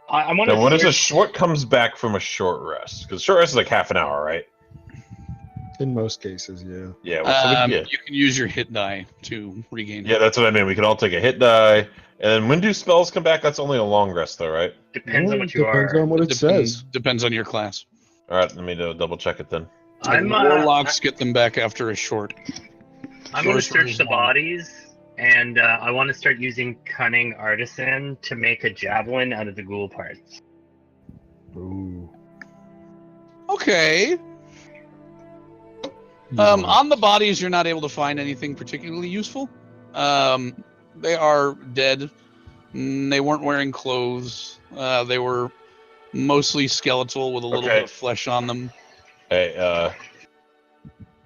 I want to... Now, when is what comes back from a short rest? Because short rest is like half an hour, right? In most cases, yeah. Yeah, well, you can use your hit die to regain. Yeah, that's what I mean. We can all take a hit die. And when do spells come back? That's only a long rest, though, right? Depends on what you Depends are. on what it says. Depends on your class. All right, let me double check it then. Warlocks get them back after a short. I'm going to search the bodies, and I want to start using Cunning Artisan to make a javelin out of the ghoul parts. Ooh. Okay. On the bodies, you're not able to find anything particularly useful. They are dead. They weren't wearing clothes. They were mostly skeletal with a little bit of flesh on them. Hey,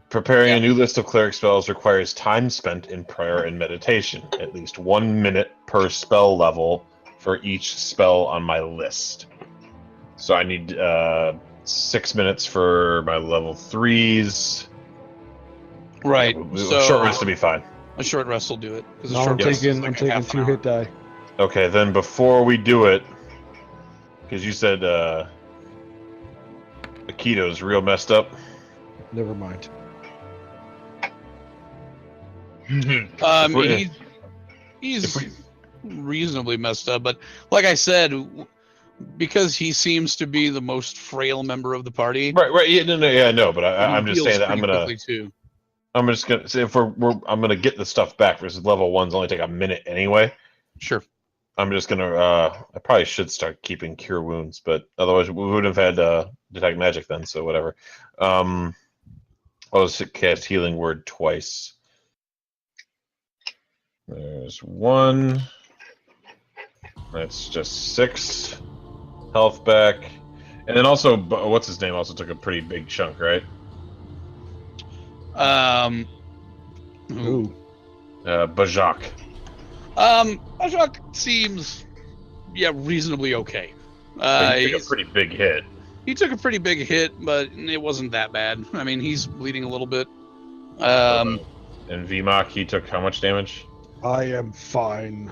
preparing a new list of cleric spells requires time spent in prayer and meditation. At least 1 minute per spell level for each spell on my list. So I need 6 minutes for my level 3s. Right. So short rest to be fine. A short rest will do it. No, I'm taking 2 hit die. Okay, then before we do it, because you said Akito's real messed up. Never mind. He's reasonably messed up, but like I said, because he seems to be the most frail member of the party. Right. Yeah, no, but I'm just saying that I'm just gonna say I'm gonna get the stuff back versus level 1s only take a minute anyway. Sure. I'm just gonna I probably should start keeping cure wounds, but otherwise we would have had detect magic then, so whatever. I'll just cast healing word twice. There's 1. That's just 6 health back. And then also, what's his name also took a pretty big chunk, right? Ooh. Bajak. Bajak seems, reasonably okay. He took a pretty big hit. He took a pretty big hit, but it wasn't that bad. I mean, he's bleeding a little bit. And VMAC, he took how much damage? I am fine.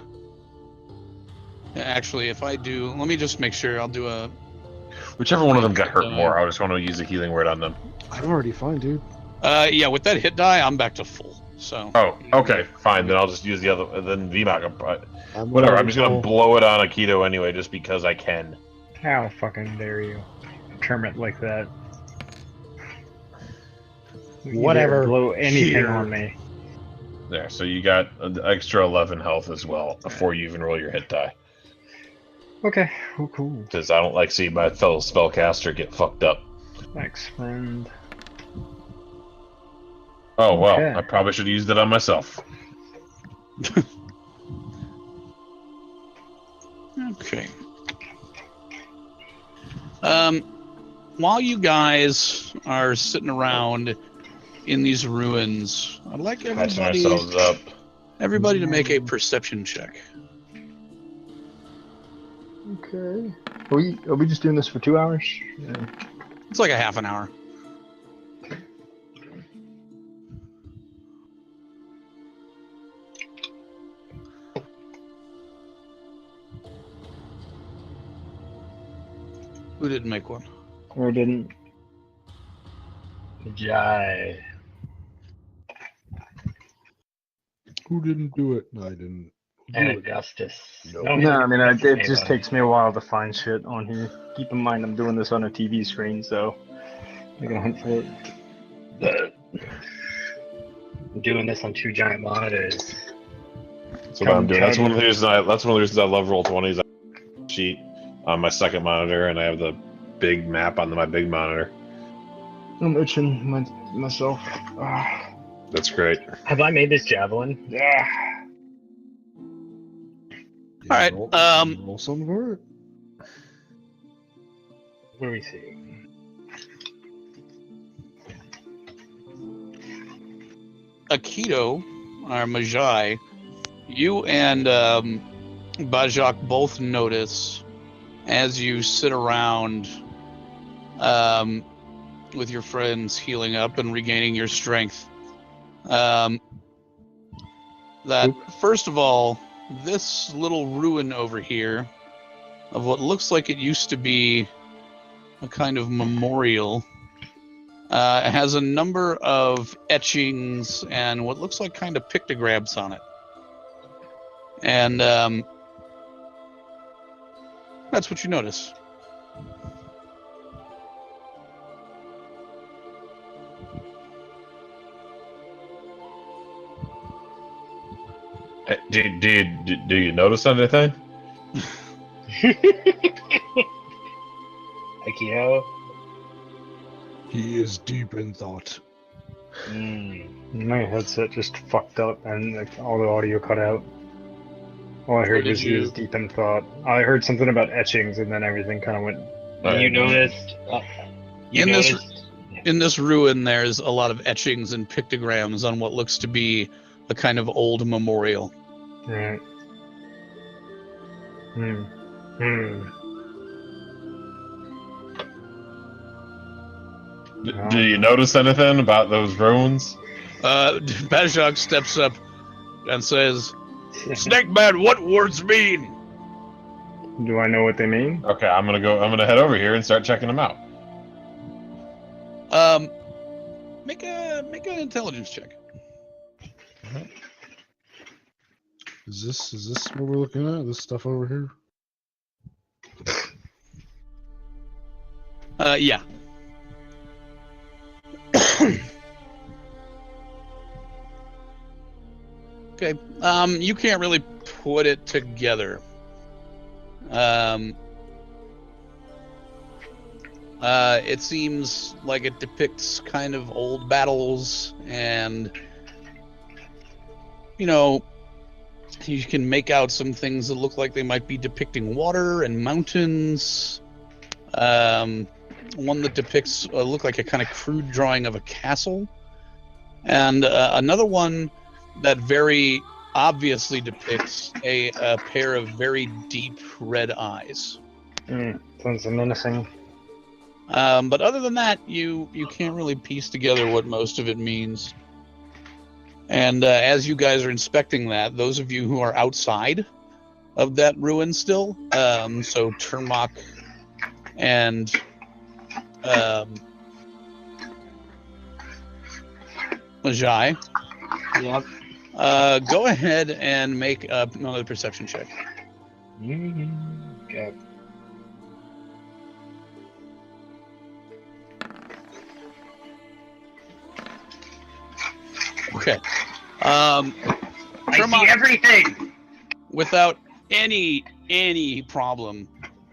Actually, if I do, let me just make sure. I'll do a... Whichever one of them got hurt more, I just want to use a healing word on them. I'm already fine, dude. With that hit die, I'm back to full. So. Oh, okay, fine. Then I'll just use the other. Then VMAC. Whatever. I'm just gonna blow it on Akito anyway, just because I can. How fucking dare you term it like that? Whatever. Blow anything on me. There. So you got an extra 11 health as well before you even roll your hit die. Okay. Oh, cool. Because I don't like seeing my fellow spellcaster get fucked up. Thanks, friend. Oh, well, Okay. I probably should have used it on myself. Okay. While you guys are sitting around in these ruins, I'd like Patching ourselves up. everybody to make a perception check. Okay. Are we just doing this for 2 hours? Yeah. It's like a half an hour. Who didn't make one? Or didn't? Jai. Who didn't do it? No, I didn't. And Augustus. No. No, I mean, it just takes me a while to find shit on here. Keep in mind, I'm doing this on a TV screen, so I gotta hunt for it. I'm doing this on 2 giant monitors. That's what I'm doing. That's one of the reasons I love Roll20s. I sheet on my second monitor, and I have the big map on my big monitor. I'm itching myself. That's great. Have I made this javelin? Yeah. All right. Roll some for it. What do we see? Akito, or Majai, you and Bajak both notice as you sit around with your friends healing up and regaining your strength. That, first of all, this little ruin over here of what looks like it used to be a kind of memorial has a number of etchings and what looks like kind of pictograms on it. And that's what you notice. Do you notice anything? Akio? He is deep in thought. My headset just fucked up and like, all the audio cut out. All I heard was he was deep in thought. I heard something about etchings and then everything kind of went. You noticed? In this ruin, there's a lot of etchings and pictograms on what looks to be a kind of old memorial. Right. Do you notice anything about those runes? Bajak steps up and says, "Snakeman, what words mean?" Do I know what they mean? Okay, I'm gonna head over here and start checking them out. Make an intelligence check. Is this what we're looking at? This stuff over here? Yeah. Okay. You can't really put it together. It seems like it depicts kind of old battles, and you can make out some things that look like they might be depicting water and mountains. One that depicts look like a kind of crude drawing of a castle, and another one that very obviously depicts a pair of very deep red eyes. Sounds menacing. But other than that, you can't really piece together what most of it means. And as you guys are inspecting that, those of you who are outside of that ruin still, so Termok and Majai, Yep. go ahead and make another perception check. Okay. Okay. I see everything. Without any problem,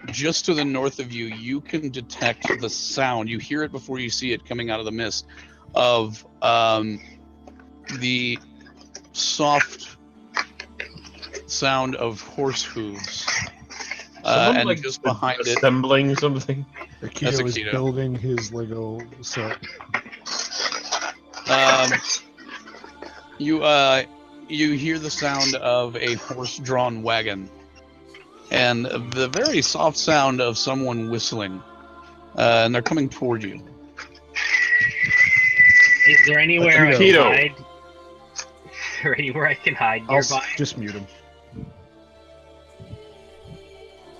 just to the north of you, you can detect the sound. You hear it before you see it coming out of the mist of the soft sound of horse hooves. And like just behind it, assembling something. Akito is building his Lego set. You hear the sound of a horse-drawn wagon, and the very soft sound of someone whistling, and they're coming toward you. Is there anywhere I Akito. can hide? Is there anywhere I can hide I'll nearby? just mute him.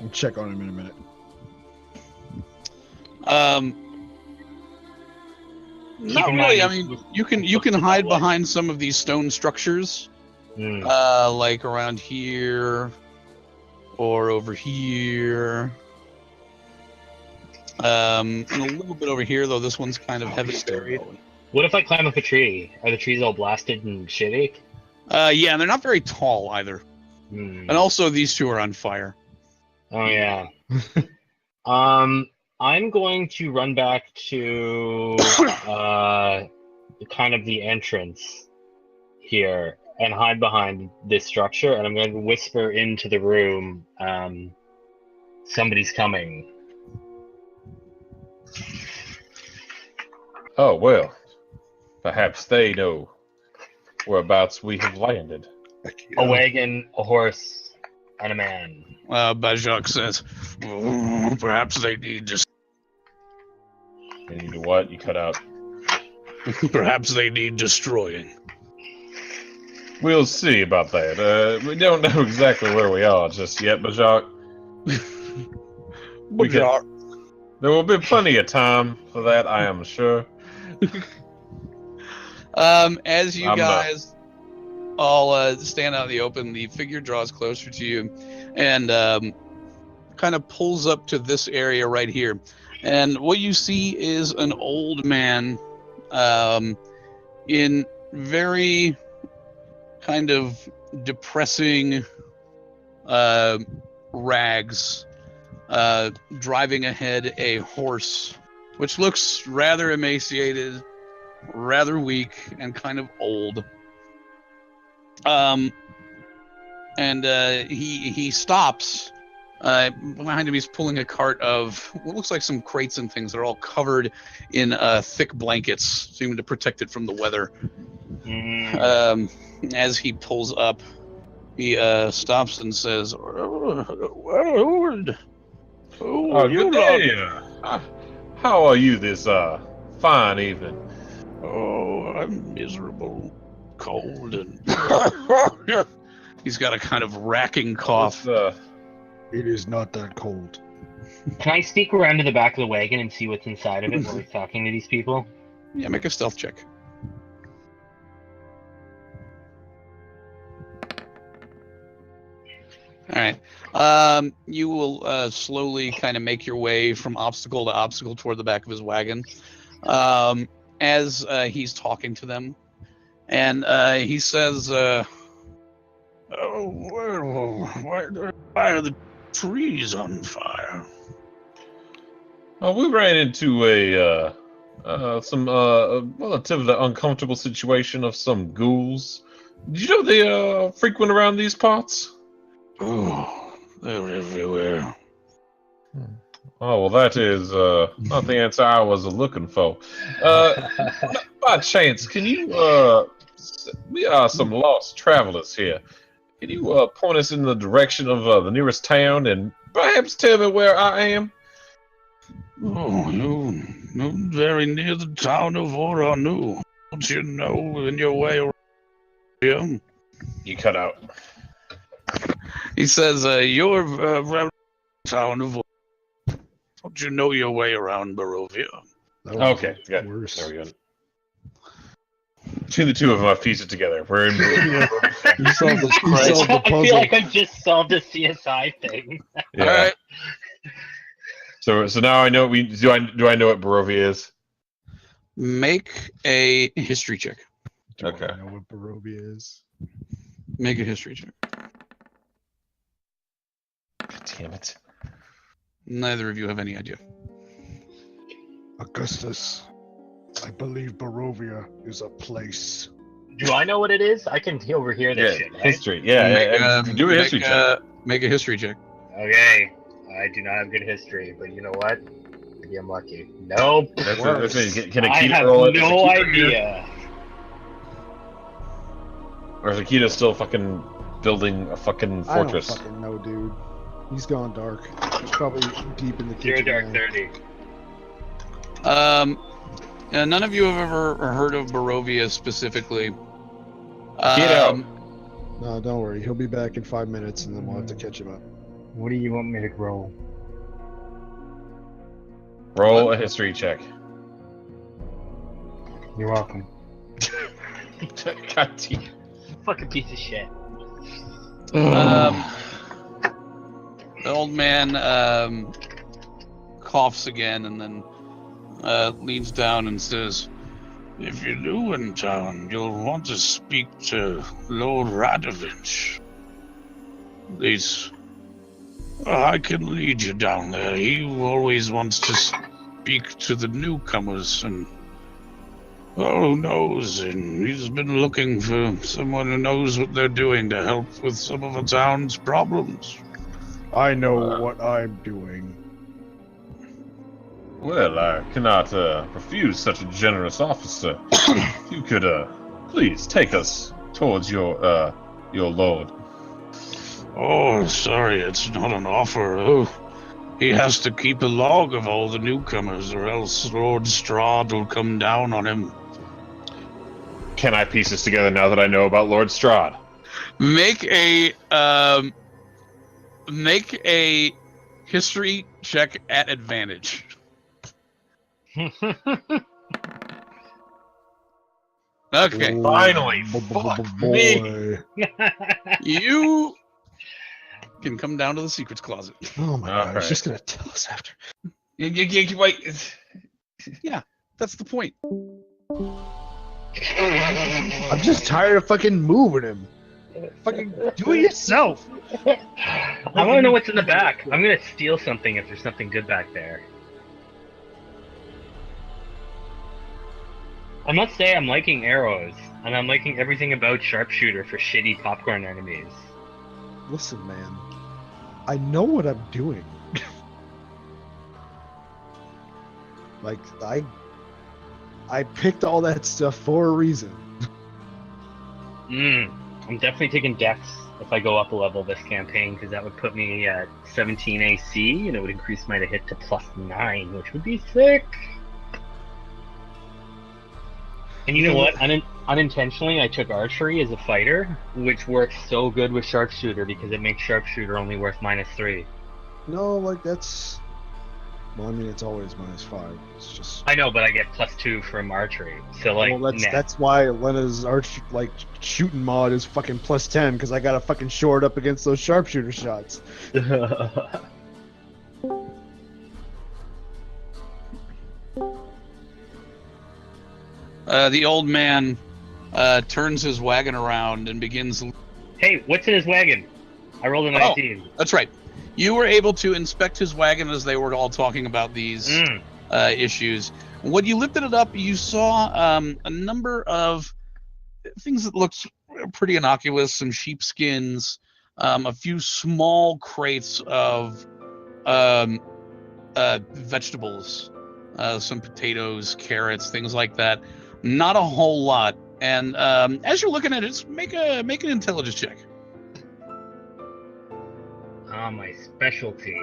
I'll check on him in a minute. Not really. I mean, you can hide behind some of these stone structures, like around here or over here, and a little bit over here. Though this one's kind of heavy. What if I climb up a tree? Are the trees all blasted and shitty? Yeah, they're not very tall either. And also, these two are on fire. Oh yeah. I'm going to run back to kind of the entrance here and hide behind this structure, and I'm going to whisper into the room, somebody's coming. Oh, well. Perhaps they know whereabouts we have landed. A wagon, a horse, and a man. Bajak says, perhaps they need just... They need to what? You cut out. Perhaps they need destroying. We'll see about that. We don't know exactly where we are just yet, Bajak. There will be plenty of time for that, I am sure. As you guys all stand out in the open, the figure draws closer to you and kind of pulls up to this area right here. And what you see is an old man in very kind of depressing rags, driving ahead a horse, which looks rather emaciated, rather weak, and kind of old. And he stops. Behind him, he's pulling a cart of what looks like some crates and things. They're all covered in thick blankets, seeming to protect it from the weather. As he pulls up, he stops and says, "Good day. How are you this fine evening?" "Oh, I'm miserable, cold, and..." He's got a kind of racking cough. It is not that cold. Can I sneak around to the back of the wagon and see what's inside of it while we're talking to these people? Yeah, make a stealth check. All right. You will slowly kind of make your way from obstacle to obstacle toward the back of his wagon as he's talking to them. And he says, why are the trees on fire? We ran into some relatively uncomfortable situation of some ghouls. Did you know they frequent around these parts? Oh, they're everywhere. Oh, well, that is not the answer I was looking for. By chance, can you, we are some lost travelers here. Can you point us in the direction of the nearest town and perhaps tell me where I am? Oh, you're very near the town of Oranu. Don't you know in your way around here? You cut out. He says, you're around the town of Oranu. Don't you know your way around Barovia? Okay, good. Worse. There we go. Between the two of them, I've pieced it together. We're in. You solved the I puzzle. feel like I just solved a CSI thing. Yeah. All right. So now I know do I know what Barovia is? Make a history check. Do Okay. I know what Barovia is? Make a history check. God damn it. Neither of you have any idea. Augustus, I believe Barovia is a place. Do I know what it is? I can overhear this shit, right? History. Yeah, do a history check. Make a history check. Okay. I do not have good history, but you know what? Maybe I'm lucky. Nope. That's it. Can I Akita have roll it? no Is Akita here? idea. Or is Akita still fucking building a fucking fortress? I don't fucking know, dude. He's gone dark. He's probably deep in the Zero kitchen. dark now. 30. None of you have ever heard of Barovia specifically. Get out. No, don't worry. He'll be back in 5 minutes, and then we'll have to catch him up. What do you want me to roll? Roll a history check. You're welcome. God damn. Fucking piece of shit. The old man coughs again and then leans down and says, If you're new in town, you'll want to speak to Lord Radovich. I can lead you down there. He always wants to speak to the newcomers, and who knows? And he's been looking for someone who knows what they're doing to help with some of the town's problems. I know what I'm doing. Well, I cannot refuse such a generous officer. If you could, please take us towards your lord. Oh, sorry, it's not an offer. Oh, he has to keep a log of all the newcomers, or else Lord Strahd will come down on him. Can I piece this together now that I know about Lord Strahd? Make a history check at advantage. Okay. Finally, fuck me. You can come down to the secrets closet. Oh my god, right. he's just gonna tell us after. Wait. Yeah, that's the point. I'm just tired of fucking moving him. Fucking do it yourself. I want to know what's in the back. I'm gonna steal something if there's something good back there. I must say I'm liking arrows, and I'm liking everything about sharpshooter for shitty popcorn enemies. Listen, man. I know what I'm doing. Like, I picked all that stuff for a reason. I'm definitely taking Dex if I go up a level this campaign, because that would put me at 17 AC, and it would increase my hit to +9, which would be sick. And you know what? Unintentionally, I took archery as a fighter, which works so good with sharpshooter because it makes sharpshooter only worth -3. No, like that's. Well, I mean, it's always -5. It's just. I know, but I get +2 from archery. So like, Well, nah. that's why Lena's shooting mod is fucking +10 because I gotta fucking shore it up against those sharpshooter shots. The old man turns his wagon around and begins. Hey, what's in his wagon? I rolled a 19. That's right. You were able to inspect his wagon as they were all talking about these issues. When you lifted it up, you saw a number of things that looked pretty innocuous, some sheepskins, a few small crates of vegetables, some potatoes, carrots, things like that. Not a whole lot. And as you're looking at it, just make an intelligence check. My specialty.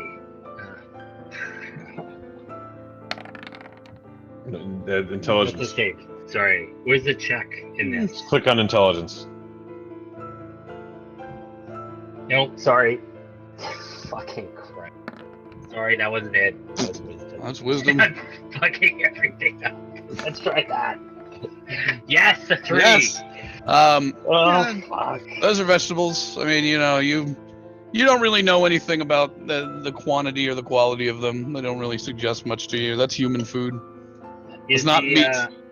Intelligence. Mistake. Sorry. Where's the check in this? Click on intelligence. No, sorry. Fucking crap. Sorry, that wasn't it. That was wisdom. That's wisdom. I'm fucking everything up. Let's try that. Yes, a 3. Yes. Fuck. Those are vegetables. I mean, you don't really know anything about the quantity or the quality of them. They don't really suggest much to you. That's human food. It's not meat.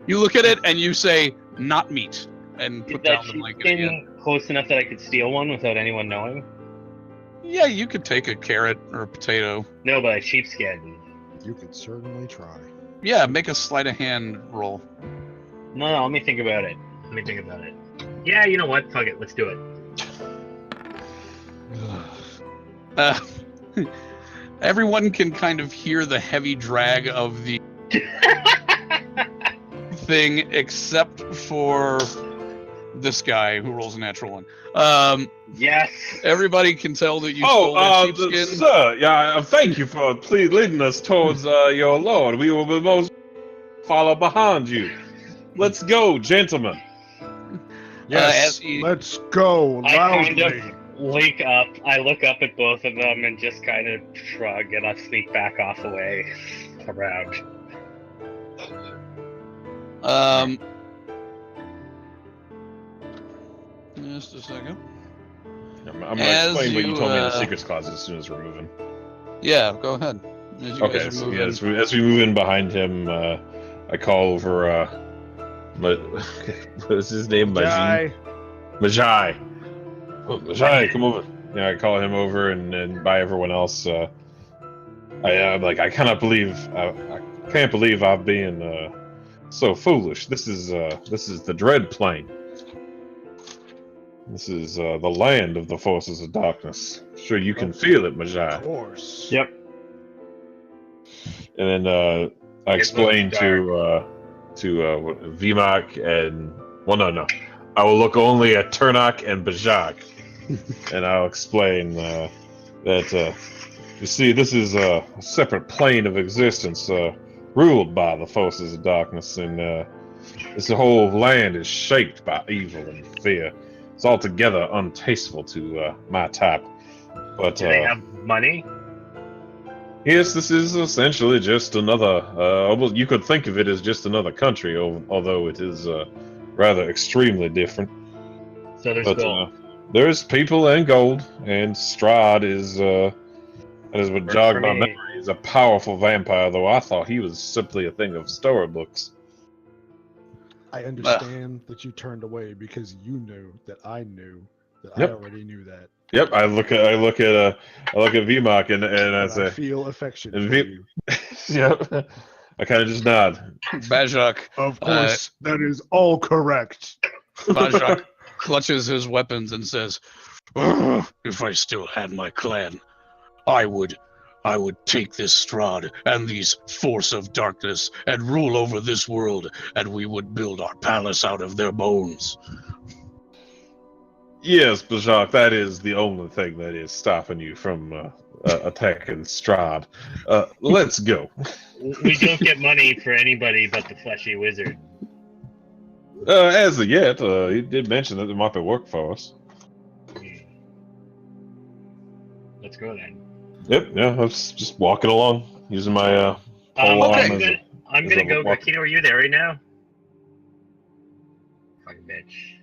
You look at it and you say, not meat, and put down the blanket again. Close enough that I could steal one without anyone knowing? Yeah, you could take a carrot or a potato. No, but a sheepskin. You could certainly try. Yeah, make a sleight of hand roll. No, let me think about it. Yeah, you know what? Fuck it. Let's do it. Everyone can kind of hear the heavy drag of the thing, except for this guy who rolls a natural 1. Yes. Everybody can tell that you stole that sheepskin. Sir, yeah, thank you for leading us towards your lord. We will most follow behind you. Let's go, gentlemen. Yes, let's go loudly. I look up at both of them and just kind of shrug, and I sneak back off away around. Just a second. I'm going to explain what you told me in the secrets closet as soon as we're moving. Yeah, go ahead. As we move in behind him, I call over, What's his name? Guy. Majai. Oh, Majai, come over. Yeah, I call him over, and by everyone else, I'm like, I cannot believe, I can't believe I've been so foolish. This is the Dread Plane. This is the land of the forces of darkness. Sure, you can feel it, Majai. Of course. Yep. And then I explained to Vimak and no. I will look only at Turnok and Bajak, and I'll explain that you see, this is a separate plane of existence ruled by the forces of darkness, and this whole land is shaped by evil and fear. It's altogether untasteful to my type. But Do they have money? yes, this is essentially just another. Well, you could think of it as just another country, although it is rather extremely different. So there's But gold. there's people and gold, and Strahd is that is what Works jogged for my me. memory. He's a powerful vampire, though I thought he was simply a thing of storybooks. I understand that you turned away because you knew that I knew that Yep. I already knew that. Yep, I look at Vimak and I But say, I feel affection and for Vi- you. yep. I kind of just nod. Bajak, Of course, that is all correct. Bajak clutches his weapons and says, "Ugh, if I still had my clan, I would take this Strahd and these force of darkness and rule over this world, and we would build our palace out of their bones." Yes, Bajak, that is the only thing that is stopping you from attacking Strahd. Let's go. We don't get money for anybody but the fleshy wizard. As of yet, he did mention that there might be work for us. Let's go then. Yep, yeah, I was just walking along, using my pole okay. arm as a- I'm as gonna a go. walk- Gakino, are you there right now? Fucking bitch.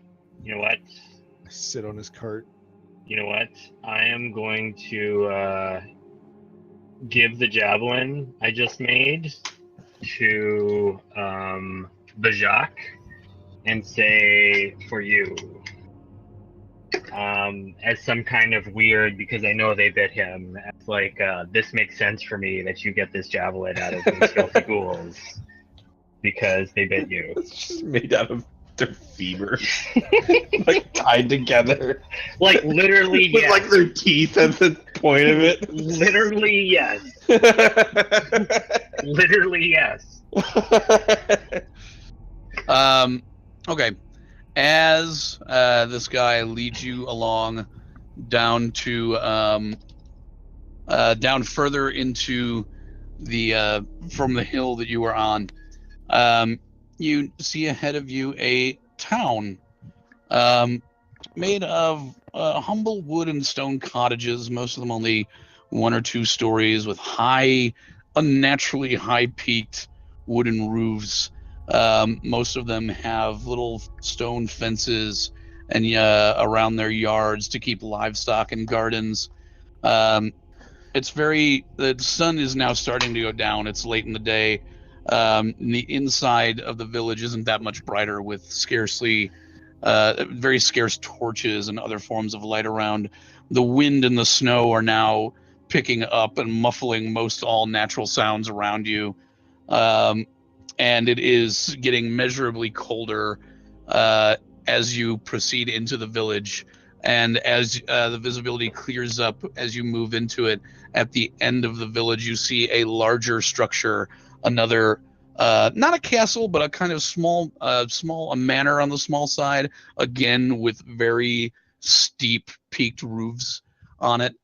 You know what? I sit on his cart. You know what? I am going to give the javelin I just made to Bajak and say for you. As some kind of weird, because I know they bit him. It's like, this makes sense for me that you get this javelin out of these filthy ghouls because they bit you. It's just made out of their femur, like tied together, Like literally, with yes. like their teeth at the point of it. Literally, yes. Literally, yes. Okay. As this guy leads you along down to down further into the from the hill that you were on, you see ahead of you a town made of humble wood and stone cottages, most of them only 1 or 2 stories, with unnaturally high-peaked wooden roofs. Most of them have little stone fences and around their yards to keep livestock and gardens. The sun is now starting to go down. It's late in the day. The inside of the village isn't that much brighter, with very scarce torches and other forms of light around. The wind and the snow are now picking up and muffling most all natural sounds around you. And it is getting measurably colder as you proceed into the village. And as the visibility clears up as you move into it, at the end of the village, you see a larger structure, another, not a castle, but a kind of small manor on the small side, again, with very steep peaked roofs on it.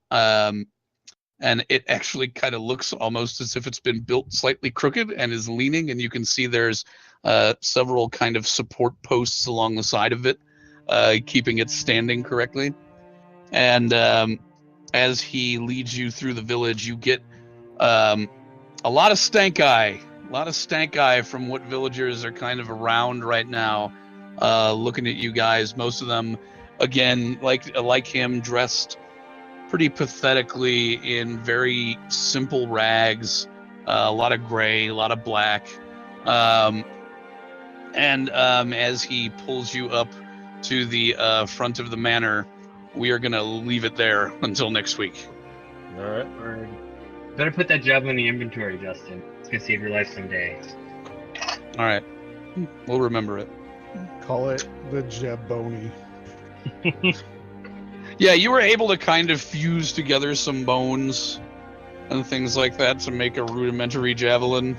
And it actually kind of looks almost as if it's been built slightly crooked and is leaning, and you can see there's several kind of support posts along the side of it, keeping it standing correctly. And as he leads you through the village, you get a lot of stank eye from what villagers are kind of around right now, looking at you guys. Most of them, again, like him, dressed pretty pathetically in very simple rags, a lot of gray, a lot of black. And as he pulls you up to the front of the manor, we are going to leave it there until next week. All right. Better put that javelin in the inventory, Justin. It's going to save your life someday. All right. We'll remember it. Call it the Jaboni. Yeah, you were able to kind of fuse together some bones and things like that to make a rudimentary javelin.